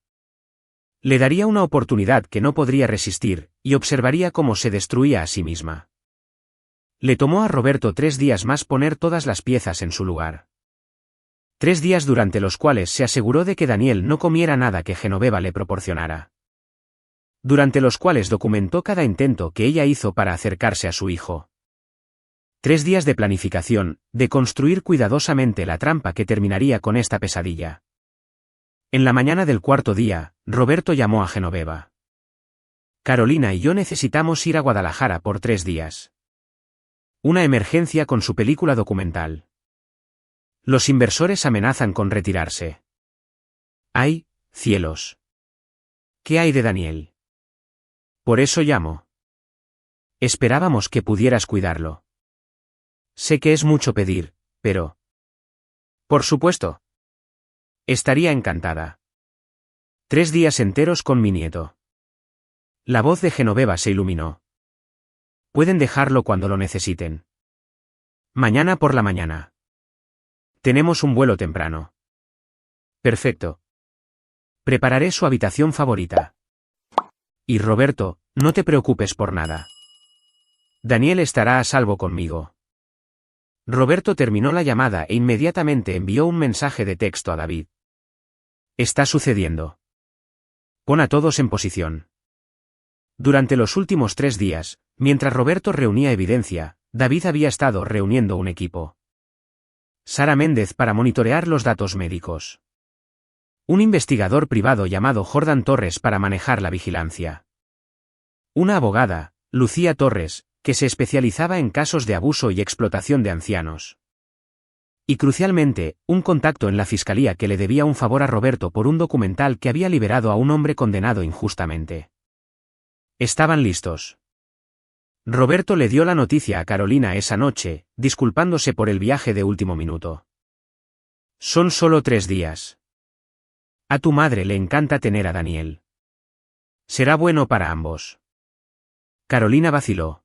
Le daría una oportunidad que no podría resistir, y observaría cómo se destruía a sí misma. Le tomó a Roberto 3 días más poner todas las piezas en su lugar. 3 días durante los cuales se aseguró de que Daniel no comiera nada que Genoveva le proporcionara. Durante los cuales documentó cada intento que ella hizo para acercarse a su hijo. 3 días de planificación, de construir cuidadosamente la trampa que terminaría con esta pesadilla. En la mañana del 4.º día, Roberto llamó a Genoveva. Carolina y yo necesitamos ir a Guadalajara por 3 días. Una emergencia con su película documental. Los inversores amenazan con retirarse. ¡Ay, cielos! ¿Qué hay de Daniel? Por eso llamo. Esperábamos que pudieras cuidarlo. Sé que es mucho pedir, pero... Por supuesto. Estaría encantada. 3 días enteros con mi nieto. La voz de Genoveva se iluminó. Pueden dejarlo cuando lo necesiten. Mañana por la mañana. Tenemos un vuelo temprano. Perfecto. Prepararé su habitación favorita. Y Roberto, no te preocupes por nada. Daniel estará a salvo conmigo. Roberto terminó la llamada e inmediatamente envió un mensaje de texto a David. Está sucediendo. Pon a todos en posición. Durante los últimos 3 días, mientras Roberto reunía evidencia, David había estado reuniendo un equipo. Sara Méndez para monitorear los datos médicos. Un investigador privado llamado Jordan Torres para manejar la vigilancia. Una abogada, Lucía Torres, que se especializaba en casos de abuso y explotación de ancianos. Y crucialmente, un contacto en la fiscalía que le debía un favor a Roberto por un documental que había liberado a un hombre condenado injustamente. Estaban listos. Roberto le dio la noticia a Carolina esa noche, disculpándose por el viaje de último minuto. Son solo 3 días. A tu madre le encanta tener a Daniel. Será bueno para ambos. Carolina vaciló.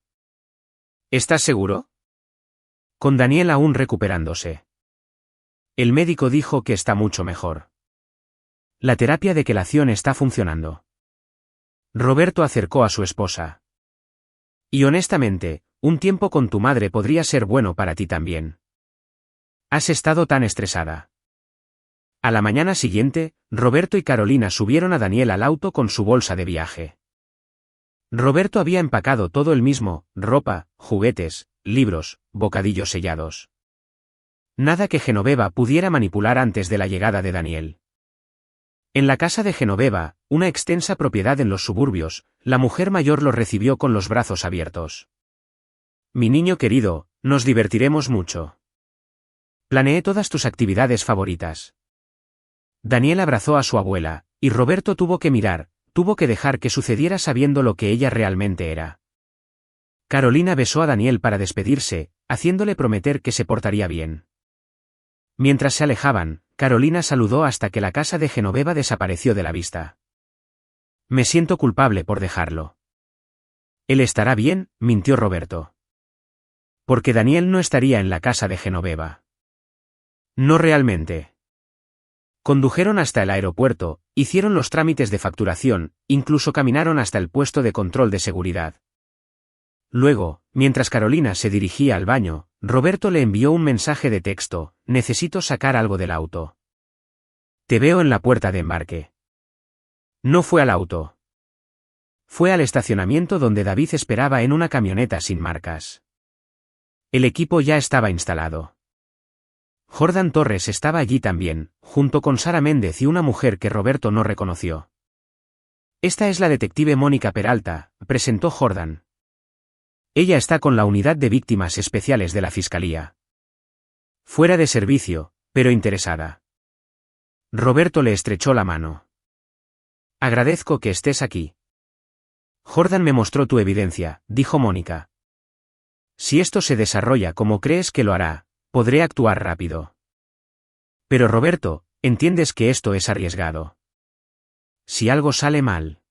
¿Estás seguro? Con Daniel aún recuperándose. El médico dijo que está mucho mejor. La terapia de quelación está funcionando. Roberto acercó a su esposa. Y honestamente, un tiempo con tu madre podría ser bueno para ti también. Has estado tan estresada. A la mañana siguiente, Roberto y Carolina subieron a Daniel al auto con su bolsa de viaje. Roberto había empacado todo él mismo, ropa, juguetes, libros, bocadillos sellados. Nada que Genoveva pudiera manipular antes de la llegada de Daniel. En la casa de Genoveva, una extensa propiedad en los suburbios, la mujer mayor los recibió con los brazos abiertos. Mi niño querido, nos divertiremos mucho. Planeé todas tus actividades favoritas. Daniel abrazó a su abuela, y Roberto tuvo que dejar que sucediera sabiendo lo que ella realmente era. Carolina besó a Daniel para despedirse, haciéndole prometer que se portaría bien. Mientras se alejaban, Carolina saludó hasta que la casa de Genoveva desapareció de la vista. Me siento culpable por dejarlo. Él estará bien, mintió Roberto. Porque Daniel no estaría en la casa de Genoveva. No realmente. Condujeron hasta el aeropuerto, hicieron los trámites de facturación, incluso caminaron hasta el puesto de control de seguridad. Luego, mientras Carolina se dirigía al baño, Roberto le envió un mensaje de texto: necesito sacar algo del auto. Te veo en la puerta de embarque. No fue al auto. Fue al estacionamiento donde David esperaba en una camioneta sin marcas. El equipo ya estaba instalado. Jordan Torres estaba allí también, junto con Sara Méndez y una mujer que Roberto no reconoció. Esta es la detective Mónica Peralta, presentó Jordan. Ella está con la unidad de víctimas especiales de la Fiscalía. Fuera de servicio, pero interesada. Roberto le estrechó la mano. Agradezco que estés aquí. Jordan me mostró tu evidencia, dijo Mónica. Si esto se desarrolla como crees que lo hará, podré actuar rápido. Pero Roberto, entiendes que esto es arriesgado. Si algo sale mal.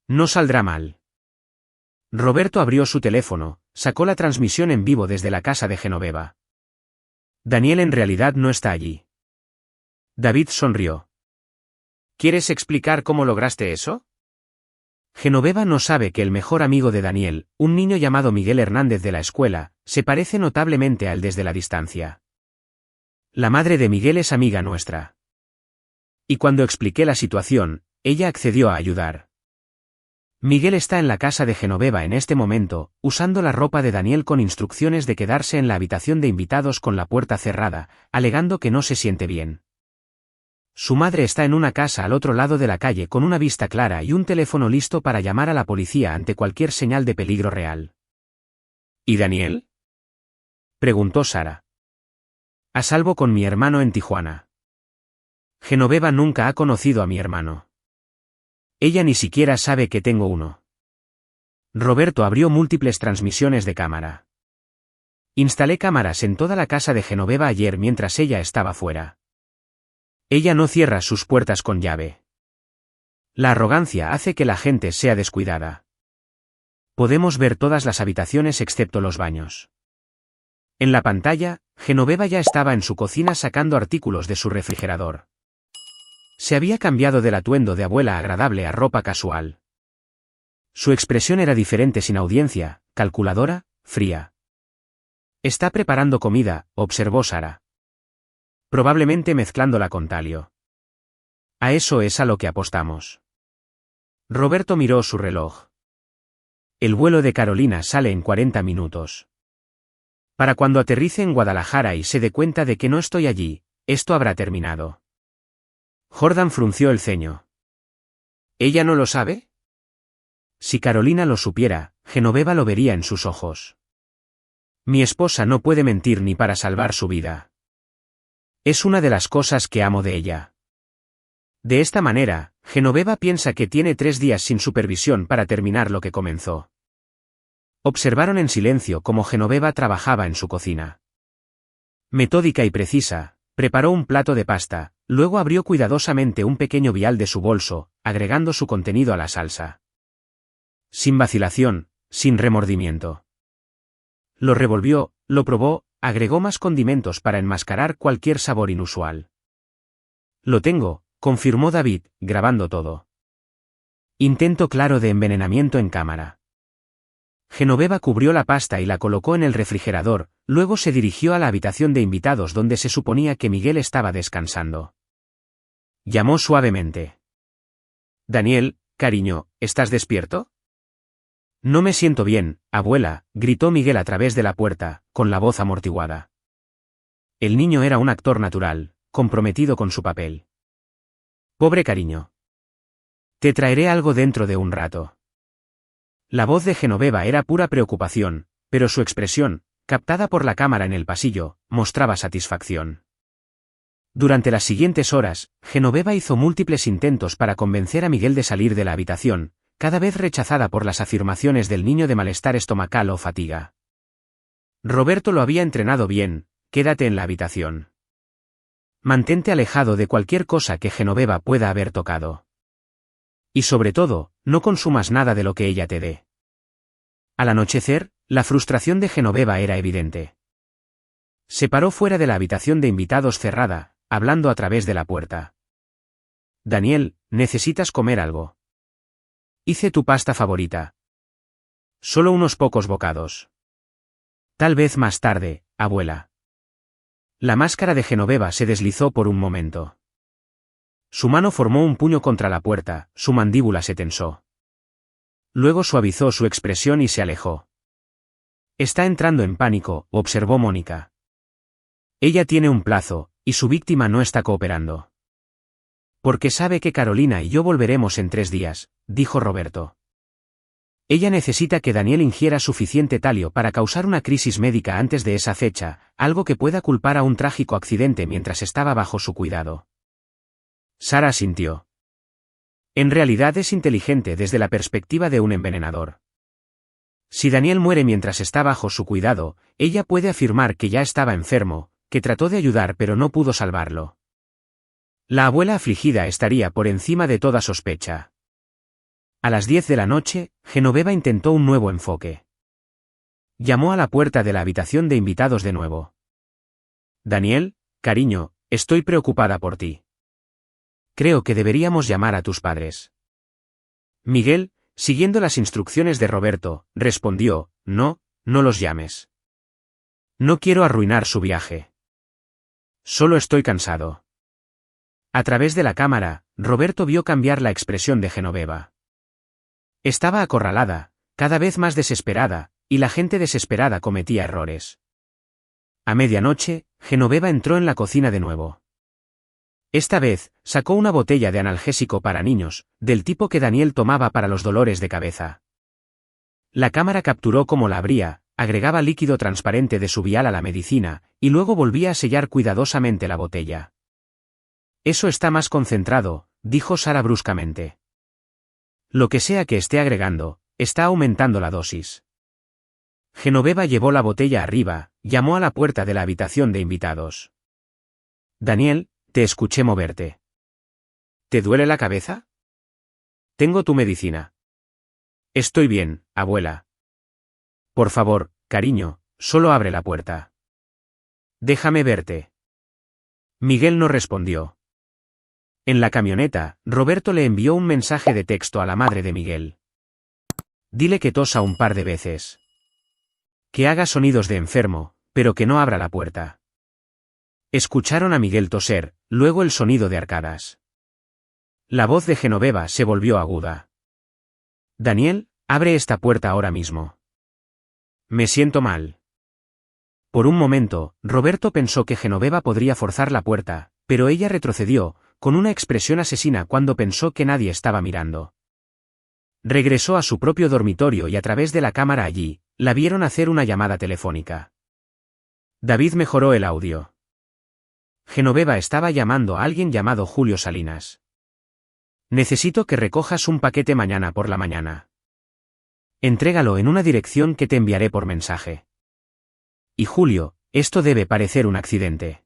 No saldrá mal. Roberto abrió su teléfono, sacó la transmisión en vivo desde la casa de Genoveva. Daniel en realidad no está allí. David sonrió. ¿Quieres explicar cómo lograste eso? Genoveva no sabe que el mejor amigo de Daniel, un niño llamado Miguel Hernández de la escuela, se parece notablemente a él desde la distancia. La madre de Miguel es amiga nuestra. Y cuando expliqué la situación, ella accedió a ayudar. Miguel está en la casa de Genoveva en este momento, usando la ropa de Daniel con instrucciones de quedarse en la habitación de invitados con la puerta cerrada, alegando que no se siente bien. Su madre está en una casa al otro lado de la calle con una vista clara y un teléfono listo para llamar a la policía ante cualquier señal de peligro real. ¿Y Daniel? Preguntó Sara. A salvo con mi hermano en Tijuana. Genoveva nunca ha conocido a mi hermano. Ella ni siquiera sabe que tengo uno. Roberto abrió múltiples transmisiones de cámara. Instalé cámaras en toda la casa de Genoveva ayer mientras ella estaba fuera. Ella no cierra sus puertas con llave. La arrogancia hace que la gente sea descuidada. Podemos ver todas las habitaciones excepto los baños. En la pantalla, Genoveva ya estaba en su cocina sacando artículos de su refrigerador. Se había cambiado del atuendo de abuela agradable a ropa casual. Su expresión era diferente sin audiencia, calculadora, fría. «Está preparando comida», observó Sara. «Probablemente mezclándola con talio». «A eso es a lo que apostamos». Roberto miró su reloj. «El vuelo de Carolina sale en 40 minutos. Para cuando aterrice en Guadalajara y se dé cuenta de que no estoy allí, esto habrá terminado». Jordan frunció el ceño. «¿Ella no lo sabe?» Si Carolina lo supiera, Genoveva lo vería en sus ojos. «Mi esposa no puede mentir ni para salvar su vida. Es una de las cosas que amo de ella». De esta manera, Genoveva piensa que tiene 3 días sin supervisión para terminar lo que comenzó. Observaron en silencio cómo Genoveva trabajaba en su cocina. Metódica y precisa, preparó un plato de pasta, luego abrió cuidadosamente un pequeño vial de su bolso, agregando su contenido a la salsa. Sin vacilación, sin remordimiento. Lo revolvió, lo probó, agregó más condimentos para enmascarar cualquier sabor inusual. «Lo tengo», confirmó David, grabando todo. «Intento claro de envenenamiento en cámara». Genoveva cubrió la pasta y la colocó en el refrigerador, luego se dirigió a la habitación de invitados donde se suponía que Miguel estaba descansando. Llamó suavemente. «Daniel, cariño, ¿estás despierto?» «No me siento bien, abuela», gritó Miguel a través de la puerta, con la voz amortiguada. El niño era un actor natural, comprometido con su papel. «Pobre cariño. Te traeré algo dentro de un rato». La voz de Genoveva era pura preocupación, pero su expresión, captada por la cámara en el pasillo, mostraba satisfacción. Durante las siguientes horas, Genoveva hizo múltiples intentos para convencer a Miguel de salir de la habitación, cada vez rechazada por las afirmaciones del niño de malestar estomacal o fatiga. Roberto lo había entrenado bien: «Quédate en la habitación. Mantente alejado de cualquier cosa que Genoveva pueda haber tocado. Y sobre todo, no consumas nada de lo que ella te dé». Al anochecer, la frustración de Genoveva era evidente. Se paró fuera de la habitación de invitados cerrada, hablando a través de la puerta. «Daniel, necesitas comer algo. Hice tu pasta favorita. Solo unos pocos bocados. Tal vez más tarde, abuela». La máscara de Genoveva se deslizó por un momento. Su mano formó un puño contra la puerta, su mandíbula se tensó. Luego suavizó su expresión y se alejó. «Está entrando en pánico», observó Mónica. «Ella tiene un plazo, y su víctima no está cooperando». «Porque sabe que Carolina y yo volveremos en 3 días», dijo Roberto. «Ella necesita que Daniel ingiera suficiente talio para causar una crisis médica antes de esa fecha, algo que pueda culpar a un trágico accidente mientras estaba bajo su cuidado». Sara asintió. «En realidad es inteligente desde la perspectiva de un envenenador. Si Daniel muere mientras está bajo su cuidado, ella puede afirmar que ya estaba enfermo, que trató de ayudar pero no pudo salvarlo. La abuela afligida estaría por encima de toda sospecha». A las 10 de la noche, Genoveva intentó un nuevo enfoque. Llamó a la puerta de la habitación de invitados de nuevo. «Daniel, cariño, estoy preocupada por ti. Creo que deberíamos llamar a tus padres». Miguel, siguiendo las instrucciones de Roberto, respondió: «No, no los llames. No quiero arruinar su viaje. Solo estoy cansado». A través de la cámara, Roberto vio cambiar la expresión de Genoveva. Estaba acorralada, cada vez más desesperada, y la gente desesperada cometía errores. A medianoche, Genoveva entró en la cocina de nuevo. Esta vez, sacó una botella de analgésico para niños, del tipo que Daniel tomaba para los dolores de cabeza. La cámara capturó cómo la abría, agregaba líquido transparente de su vial a la medicina, y luego volvía a sellar cuidadosamente la botella. «Eso está más concentrado», dijo Sara bruscamente. «Lo que sea que esté agregando, está aumentando la dosis». Genoveva llevó la botella arriba, llamó a la puerta de la habitación de invitados. «Daniel, te escuché moverte. ¿Te duele la cabeza?». tengo tu medicina. Estoy bien, abuela. Por favor, cariño, solo abre la puerta. Déjame verte. Miguel no respondió. En la camioneta, Roberto le envió un mensaje de texto a la madre de Miguel. Dile que tosa un par de veces. Que haga sonidos de enfermo, pero que no abra la puerta. Escucharon a Miguel toser, luego el sonido de arcadas. La voz de Genoveva se volvió aguda. Daniel, abre esta puerta ahora mismo. Me siento mal. Por un momento, Roberto pensó que Genoveva podría forzar la puerta, pero ella retrocedió, con una expresión asesina cuando pensó que nadie estaba mirando. Regresó a su propio dormitorio y a través de la cámara allí, la vieron hacer una llamada telefónica. David mejoró el audio. Genoveva estaba llamando a alguien llamado Julio Salinas. Necesito que recojas un paquete mañana por la mañana. Entrégalo en una dirección que te enviaré por mensaje. Y Julio, esto debe parecer un accidente.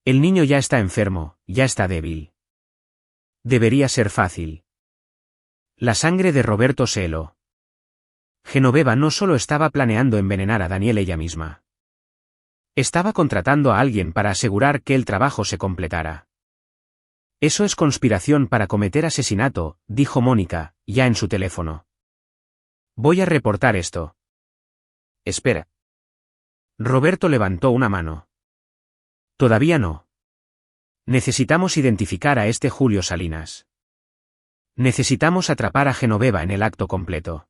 El niño ya está enfermo, ya está débil. Debería ser fácil. La sangre de Roberto se heló. Genoveva no solo estaba planeando envenenar a Daniel ella misma. Estaba contratando a alguien para asegurar que el trabajo se completara. Eso es conspiración para cometer asesinato, dijo Mónica, ya en su teléfono. Voy a reportar esto. Espera. Roberto levantó una mano. Todavía no. Necesitamos identificar a este Julio Salinas. Necesitamos atrapar a Genoveva en el acto completo.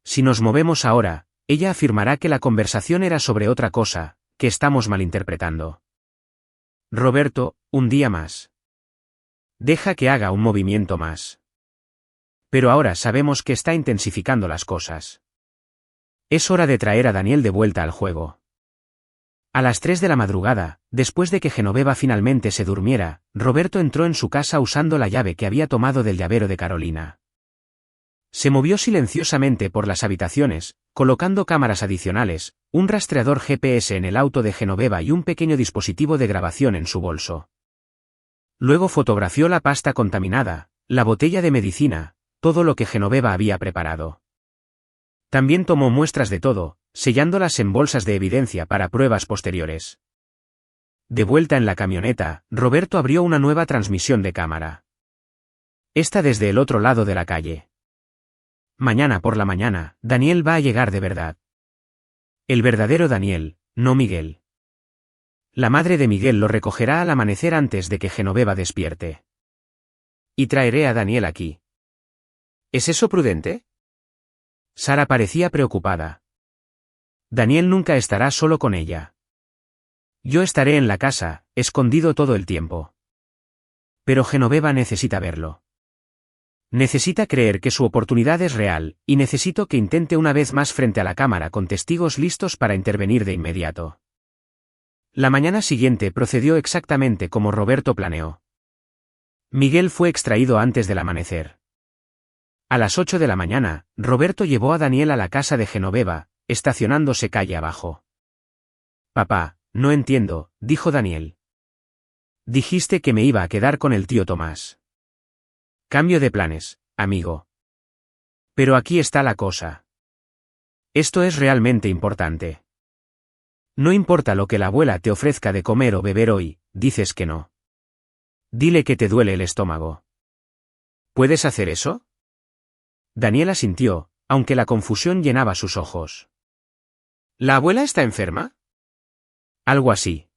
Si nos movemos ahora, ella afirmará que la conversación era sobre otra cosa, que estamos malinterpretando. Roberto, un día más. Deja que haga un movimiento más. Pero ahora sabemos que está intensificando las cosas. Es hora de traer a Daniel de vuelta al juego. A las 3 de la madrugada, después de que Genoveva finalmente se durmiera, Roberto entró en su casa usando la llave que había tomado del llavero de Carolina. Se movió silenciosamente por las habitaciones, colocando cámaras adicionales, un rastreador GPS en el auto de Genoveva y un pequeño dispositivo de grabación en su bolso. Luego fotografió la pasta contaminada, la botella de medicina, todo lo que Genoveva había preparado. También tomó muestras de todo, sellándolas en bolsas de evidencia para pruebas posteriores. De vuelta en la camioneta, Roberto abrió una nueva transmisión de cámara. Esta desde el otro lado de la calle. Mañana por la mañana, Daniel va a llegar de verdad. El verdadero Daniel, no Miguel. La madre de Miguel lo recogerá al amanecer antes de que Genoveva despierte. Y traeré a Daniel aquí. ¿Es eso prudente? Sara parecía preocupada. Daniel nunca estará solo con ella. Yo estaré en la casa, escondido todo el tiempo. Pero Genoveva necesita verlo. Necesita creer que su oportunidad es real, y necesito que intente una vez más frente a la cámara con testigos listos para intervenir de inmediato. La mañana siguiente procedió exactamente como Roberto planeó. Miguel fue extraído antes del amanecer. A las 8 de la mañana, Roberto llevó a Daniel a la casa de Genoveva, estacionándose calle abajo. Papá, no entiendo, dijo Daniel. Dijiste que me iba a quedar con el tío Tomás. Cambio de planes, amigo. Pero aquí está la cosa. Esto es realmente importante. No importa lo que la abuela te ofrezca de comer o beber hoy, dices que no. Dile que te duele el estómago. ¿Puedes hacer eso? Daniel asintió, aunque la confusión llenaba sus ojos. ¿La abuela está enferma? Algo así.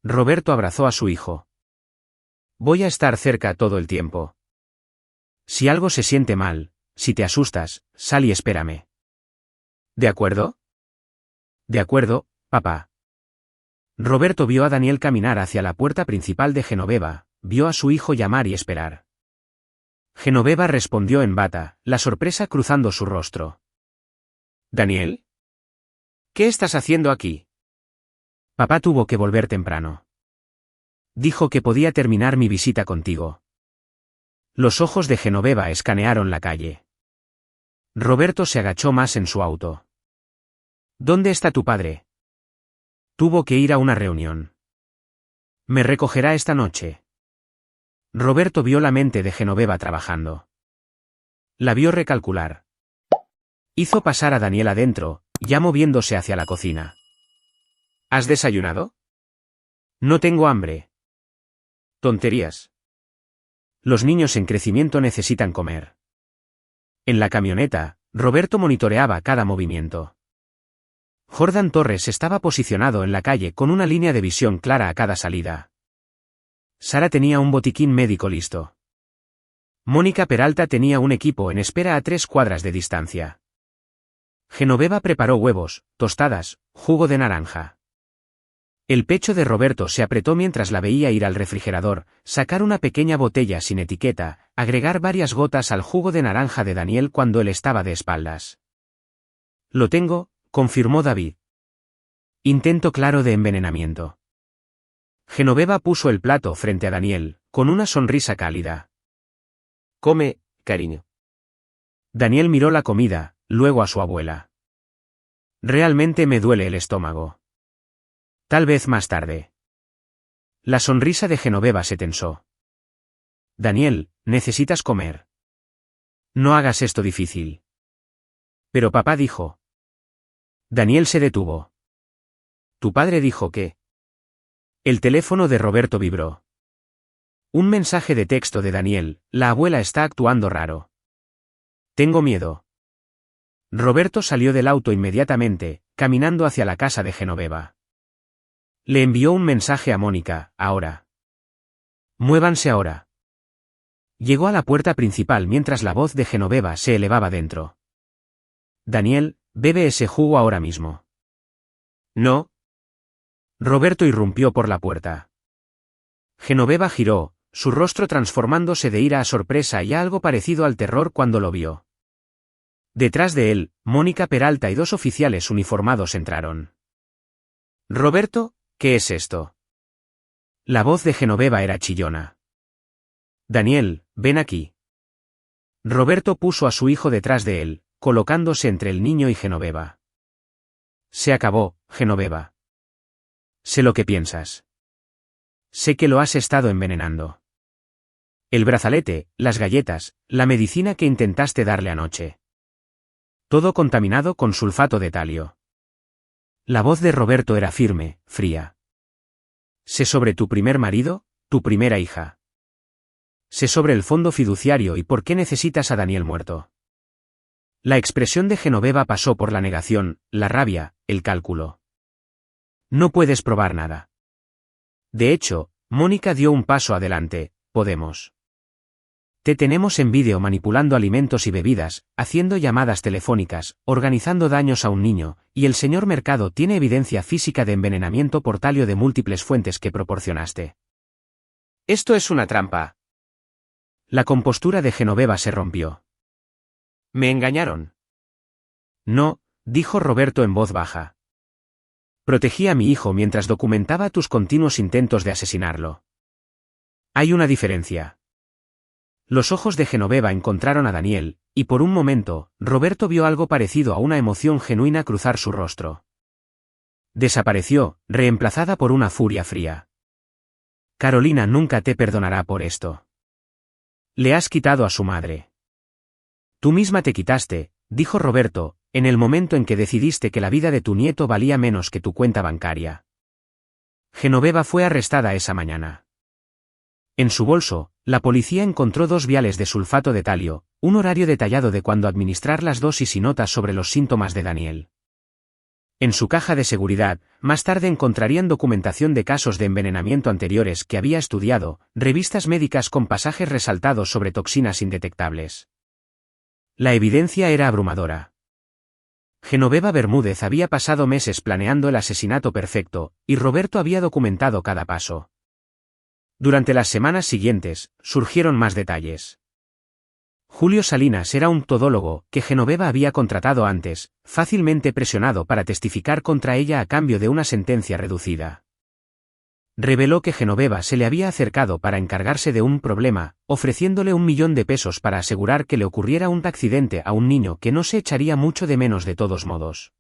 Roberto abrazó a su hijo. Voy a estar cerca todo el tiempo. Si algo se siente mal, si te asustas, sal y espérame. ¿De acuerdo? De acuerdo, papá. Roberto vio a Daniel caminar hacia la puerta principal de Genoveva, vio a su hijo llamar y esperar. Genoveva respondió en bata, la sorpresa cruzando su rostro. ¿Daniel? ¿Qué estás haciendo aquí? Papá tuvo que volver temprano. Dijo que podía terminar mi visita contigo. Los ojos de Genoveva escanearon la calle. Roberto se agachó más en su auto. ¿Dónde está tu padre? Tuvo que ir a una reunión. ¿Me recogerá esta noche? Roberto vio la mente de Genoveva trabajando. La vio recalcular. Hizo pasar a Daniel adentro, ya moviéndose hacia la cocina. ¿Has desayunado? No tengo hambre. Tonterías. Los niños en crecimiento necesitan comer. En la camioneta, Roberto monitoreaba cada movimiento. Jordan Torres estaba posicionado en la calle con una línea de visión clara a cada salida. Sara tenía un botiquín médico listo. Mónica Peralta tenía un equipo en espera a 3 cuadras de distancia. Genoveva preparó huevos, tostadas, jugo de naranja. El pecho de Roberto se apretó mientras la veía ir al refrigerador, sacar una pequeña botella sin etiqueta, agregar varias gotas al jugo de naranja de Daniel cuando él estaba de espaldas. Lo tengo, confirmó David. Intento claro de envenenamiento. Genoveva puso el plato frente a Daniel, con una sonrisa cálida. Come, cariño. Daniel miró la comida, luego a su abuela. Realmente me duele el estómago. Tal vez más tarde. La sonrisa de Genoveva se tensó. Daniel, necesitas comer. No hagas esto difícil. Pero papá dijo. Daniel se detuvo. Tu padre dijo que... El teléfono de Roberto vibró. Un mensaje de texto de Daniel, la abuela está actuando raro. Tengo miedo. Roberto salió del auto inmediatamente, caminando hacia la casa de Genoveva. Le envió un mensaje a Mónica, ahora. Muévanse ahora. Llegó a la puerta principal mientras la voz de Genoveva se elevaba dentro. Daniel, bebe ese jugo ahora mismo. No. Roberto irrumpió por la puerta. Genoveva giró, su rostro transformándose de ira a sorpresa y a algo parecido al terror cuando lo vio. Detrás de él, Mónica Peralta y 2 oficiales uniformados entraron. Roberto, ¿qué es esto? La voz de Genoveva era chillona. Daniel, ven aquí. Roberto puso a su hijo detrás de él, colocándose entre el niño y Genoveva. Se acabó, Genoveva. Sé lo que piensas. Sé que lo has estado envenenando. El brazalete, las galletas, la medicina que intentaste darle anoche. Todo contaminado con sulfato de talio. La voz de Roberto era firme, fría. Sé sobre tu primer marido, tu primera hija. Sé sobre el fondo fiduciario y por qué necesitas a Daniel muerto. La expresión de Genoveva pasó por la negación, la rabia, el cálculo. No puedes probar nada. De hecho, Mónica dio un paso adelante, podemos. Te tenemos en vídeo manipulando alimentos y bebidas, haciendo llamadas telefónicas, organizando daños a un niño, y el señor Mercado tiene evidencia física de envenenamiento por talio de múltiples fuentes que proporcionaste. Esto es una trampa. La compostura de Genoveva se rompió. ¿Me engañaron? No, dijo Roberto en voz baja. Protegí a mi hijo mientras documentaba tus continuos intentos de asesinarlo. Hay una diferencia. Los ojos de Genoveva encontraron a Daniel, y por un momento, Roberto vio algo parecido a una emoción genuina cruzar su rostro. Desapareció, reemplazada por una furia fría. Carolina nunca te perdonará por esto. Le has quitado a su madre. Tú misma te quitaste, dijo Roberto, en el momento en que decidiste que la vida de tu nieto valía menos que tu cuenta bancaria. Genoveva fue arrestada esa mañana. En su bolso, la policía encontró 2 viales de sulfato de talio, un horario detallado de cuándo administrar las dosis y notas sobre los síntomas de Daniel. En su caja de seguridad, más tarde encontrarían documentación de casos de envenenamiento anteriores que había estudiado, revistas médicas con pasajes resaltados sobre toxinas indetectables. La evidencia era abrumadora. Genoveva Bermúdez había pasado meses planeando el asesinato perfecto, y Roberto había documentado cada paso. Durante las semanas siguientes, surgieron más detalles. Julio Salinas era un todólogo que Genoveva había contratado antes, fácilmente presionado para testificar contra ella a cambio de una sentencia reducida. Reveló que Genoveva se le había acercado para encargarse de un problema, ofreciéndole $1.000.000 para asegurar que le ocurriera un accidente a un niño que no se echaría mucho de menos de todos modos.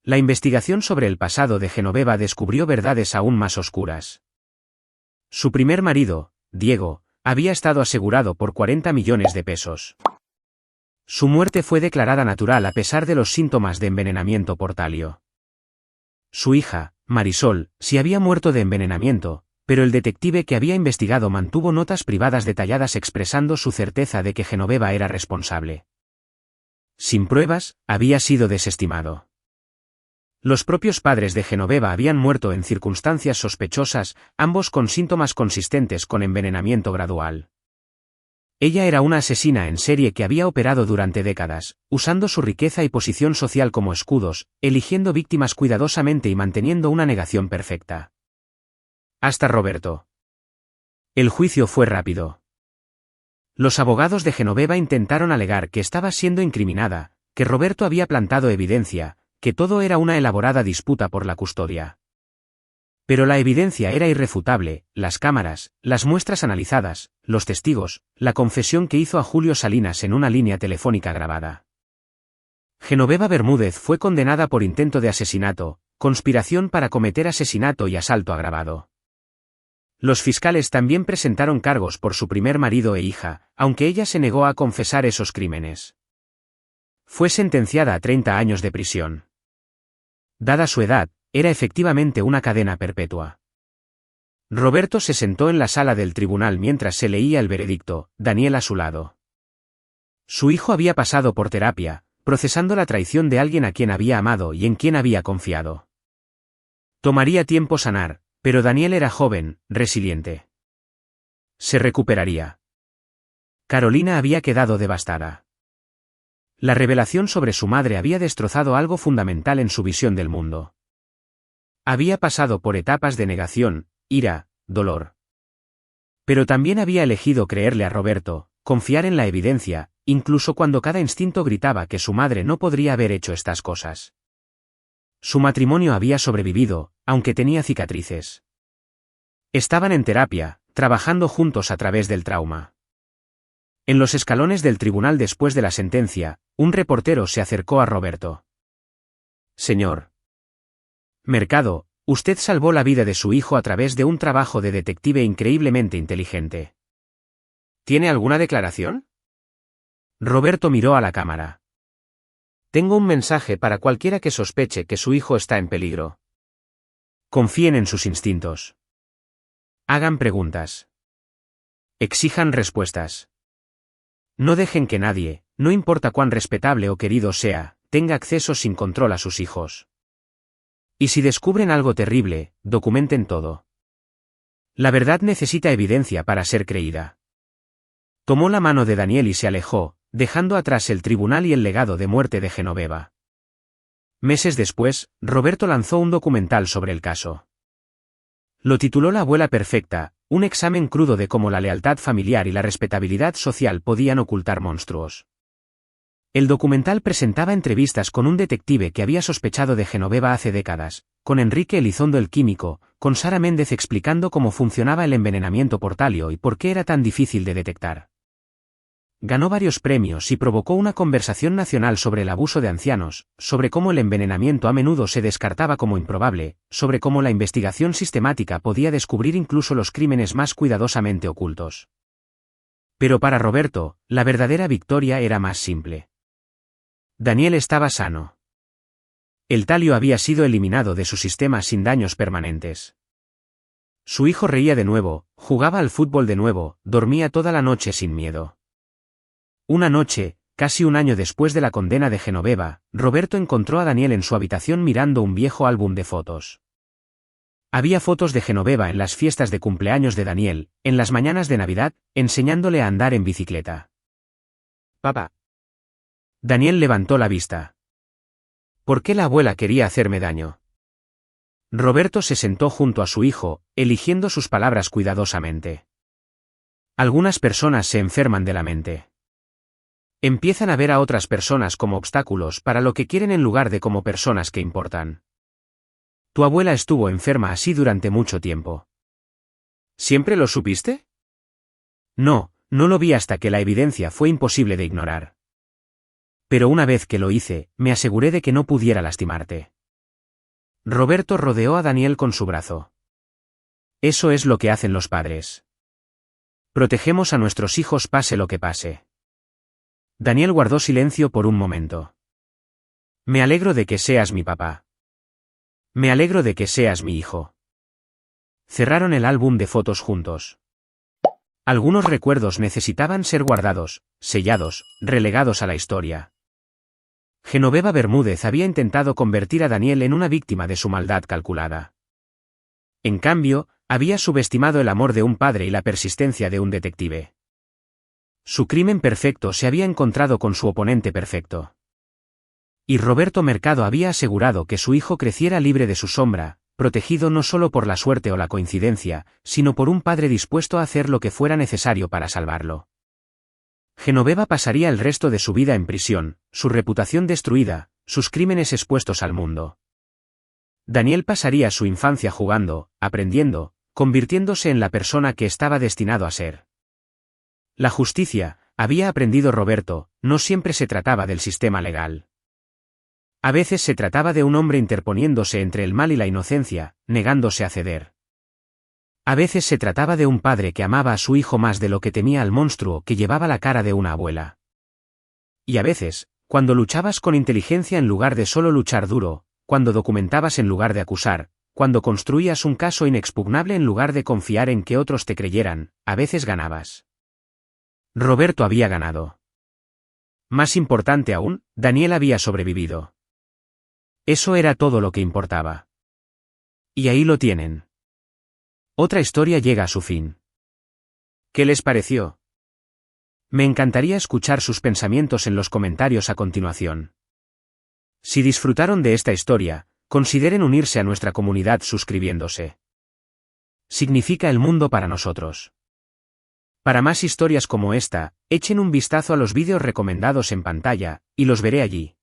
La investigación sobre el pasado de Genoveva descubrió verdades aún más oscuras. Su primer marido, Diego, había estado asegurado por 40 millones de pesos. Su muerte fue declarada natural a pesar de los síntomas de envenenamiento por talio. Su hija, Marisol, sí había muerto de envenenamiento, pero el detective que había investigado mantuvo notas privadas detalladas expresando su certeza de que Genoveva era responsable. Sin pruebas, había sido desestimado. Los propios padres de Genoveva habían muerto en circunstancias sospechosas, ambos con síntomas consistentes con envenenamiento gradual. Ella era una asesina en serie que había operado durante décadas, usando su riqueza y posición social como escudos, eligiendo víctimas cuidadosamente y manteniendo una negación perfecta. Hasta Roberto. El juicio fue rápido. Los abogados de Genoveva intentaron alegar que estaba siendo incriminada, que Roberto había plantado evidencia, que todo era una elaborada disputa por la custodia. Pero la evidencia era irrefutable, las cámaras, las muestras analizadas, los testigos, la confesión que hizo a Julio Salinas en una línea telefónica grabada. Genoveva Bermúdez fue condenada por intento de asesinato, conspiración para cometer asesinato y asalto agravado. Los fiscales también presentaron cargos por su primer marido e hija, aunque ella se negó a confesar esos crímenes. Fue sentenciada a 30 años de prisión. Dada su edad, era efectivamente una cadena perpetua. Roberto se sentó en la sala del tribunal mientras se leía el veredicto, Daniel a su lado. Su hijo había pasado por terapia, procesando la traición de alguien a quien había amado y en quien había confiado. Tomaría tiempo sanar, pero Daniel era joven, resiliente. Se recuperaría. Carolina había quedado devastada. La revelación sobre su madre había destrozado algo fundamental en su visión del mundo. Había pasado por etapas de negación, ira, dolor. Pero también había elegido creerle a Roberto, confiar en la evidencia, incluso cuando cada instinto gritaba que su madre no podría haber hecho estas cosas. Su matrimonio había sobrevivido, aunque tenía cicatrices. Estaban en terapia, trabajando juntos a través del trauma. En los escalones del tribunal después de la sentencia, un reportero se acercó a Roberto. Señor Mercado, usted salvó la vida de su hijo a través de un trabajo de detective increíblemente inteligente. ¿Tiene alguna declaración? Roberto miró a la cámara. Tengo un mensaje para cualquiera que sospeche que su hijo está en peligro. Confíen en sus instintos. Hagan preguntas. Exijan respuestas. No dejen que nadie, no importa cuán respetable o querido sea, tenga acceso sin control a sus hijos. Y si descubren algo terrible, documenten todo. La verdad necesita evidencia para ser creída. Tomó la mano de Daniel y se alejó, dejando atrás el tribunal y el legado de muerte de Genoveva. Meses después, Roberto lanzó un documental sobre el caso. Lo tituló La abuela perfecta, un examen crudo de cómo la lealtad familiar y la respetabilidad social podían ocultar monstruos. El documental presentaba entrevistas con un detective que había sospechado de Genoveva hace décadas, con Enrique Elizondo el químico, con Sara Méndez explicando cómo funcionaba el envenenamiento por talio y por qué era tan difícil de detectar. Ganó varios premios y provocó una conversación nacional sobre el abuso de ancianos, sobre cómo el envenenamiento a menudo se descartaba como improbable, sobre cómo la investigación sistemática podía descubrir incluso los crímenes más cuidadosamente ocultos. Pero para Roberto, la verdadera victoria era más simple. Daniel estaba sano. El talio había sido eliminado de su sistema sin daños permanentes. Su hijo reía de nuevo, jugaba al fútbol de nuevo, dormía toda la noche sin miedo. Una noche, casi un año después de la condena de Genoveva, Roberto encontró a Daniel en su habitación mirando un viejo álbum de fotos. Había fotos de Genoveva en las fiestas de cumpleaños de Daniel, en las mañanas de Navidad, enseñándole a andar en bicicleta. Papá. Daniel levantó la vista. ¿Por qué la abuela quería hacerme daño? Roberto se sentó junto a su hijo, eligiendo sus palabras cuidadosamente. Algunas personas se enferman de la mente. Empiezan a ver a otras personas como obstáculos para lo que quieren en lugar de como personas que importan. Tu abuela estuvo enferma así durante mucho tiempo. ¿Siempre lo supiste? No, no lo vi hasta que la evidencia fue imposible de ignorar. Pero una vez que lo hice, me aseguré de que no pudiera lastimarte. Roberto rodeó a Daniel con su brazo. Eso es lo que hacen los padres. Protegemos a nuestros hijos pase lo que pase. Daniel guardó silencio por un momento. Me alegro de que seas mi papá. Me alegro de que seas mi hijo. Cerraron el álbum de fotos juntos. Algunos recuerdos necesitaban ser guardados, sellados, relegados a la historia. Genoveva Bermúdez había intentado convertir a Daniel en una víctima de su maldad calculada. En cambio, había subestimado el amor de un padre y la persistencia de un detective. Su crimen perfecto se había encontrado con su oponente perfecto. Y Roberto Mercado había asegurado que su hijo creciera libre de su sombra, protegido no solo por la suerte o la coincidencia, sino por un padre dispuesto a hacer lo que fuera necesario para salvarlo. Genoveva pasaría el resto de su vida en prisión, su reputación destruida, sus crímenes expuestos al mundo. Daniel pasaría su infancia jugando, aprendiendo, convirtiéndose en la persona que estaba destinado a ser. La justicia, había aprendido Roberto, no siempre se trataba del sistema legal. A veces se trataba de un hombre interponiéndose entre el mal y la inocencia, negándose a ceder. A veces se trataba de un padre que amaba a su hijo más de lo que temía al monstruo que llevaba la cara de una abuela. Y a veces, cuando luchabas con inteligencia en lugar de solo luchar duro, cuando documentabas en lugar de acusar, cuando construías un caso inexpugnable en lugar de confiar en que otros te creyeran, a veces ganabas. Roberto había ganado. Más importante aún, Daniel había sobrevivido. Eso era todo lo que importaba. Y ahí lo tienen. Otra historia llega a su fin. ¿Qué les pareció? Me encantaría escuchar sus pensamientos en los comentarios a continuación. Si disfrutaron de esta historia, consideren unirse a nuestra comunidad suscribiéndose. Significa el mundo para nosotros. Para más historias como esta, echen un vistazo a los vídeos recomendados en pantalla, y los veré allí.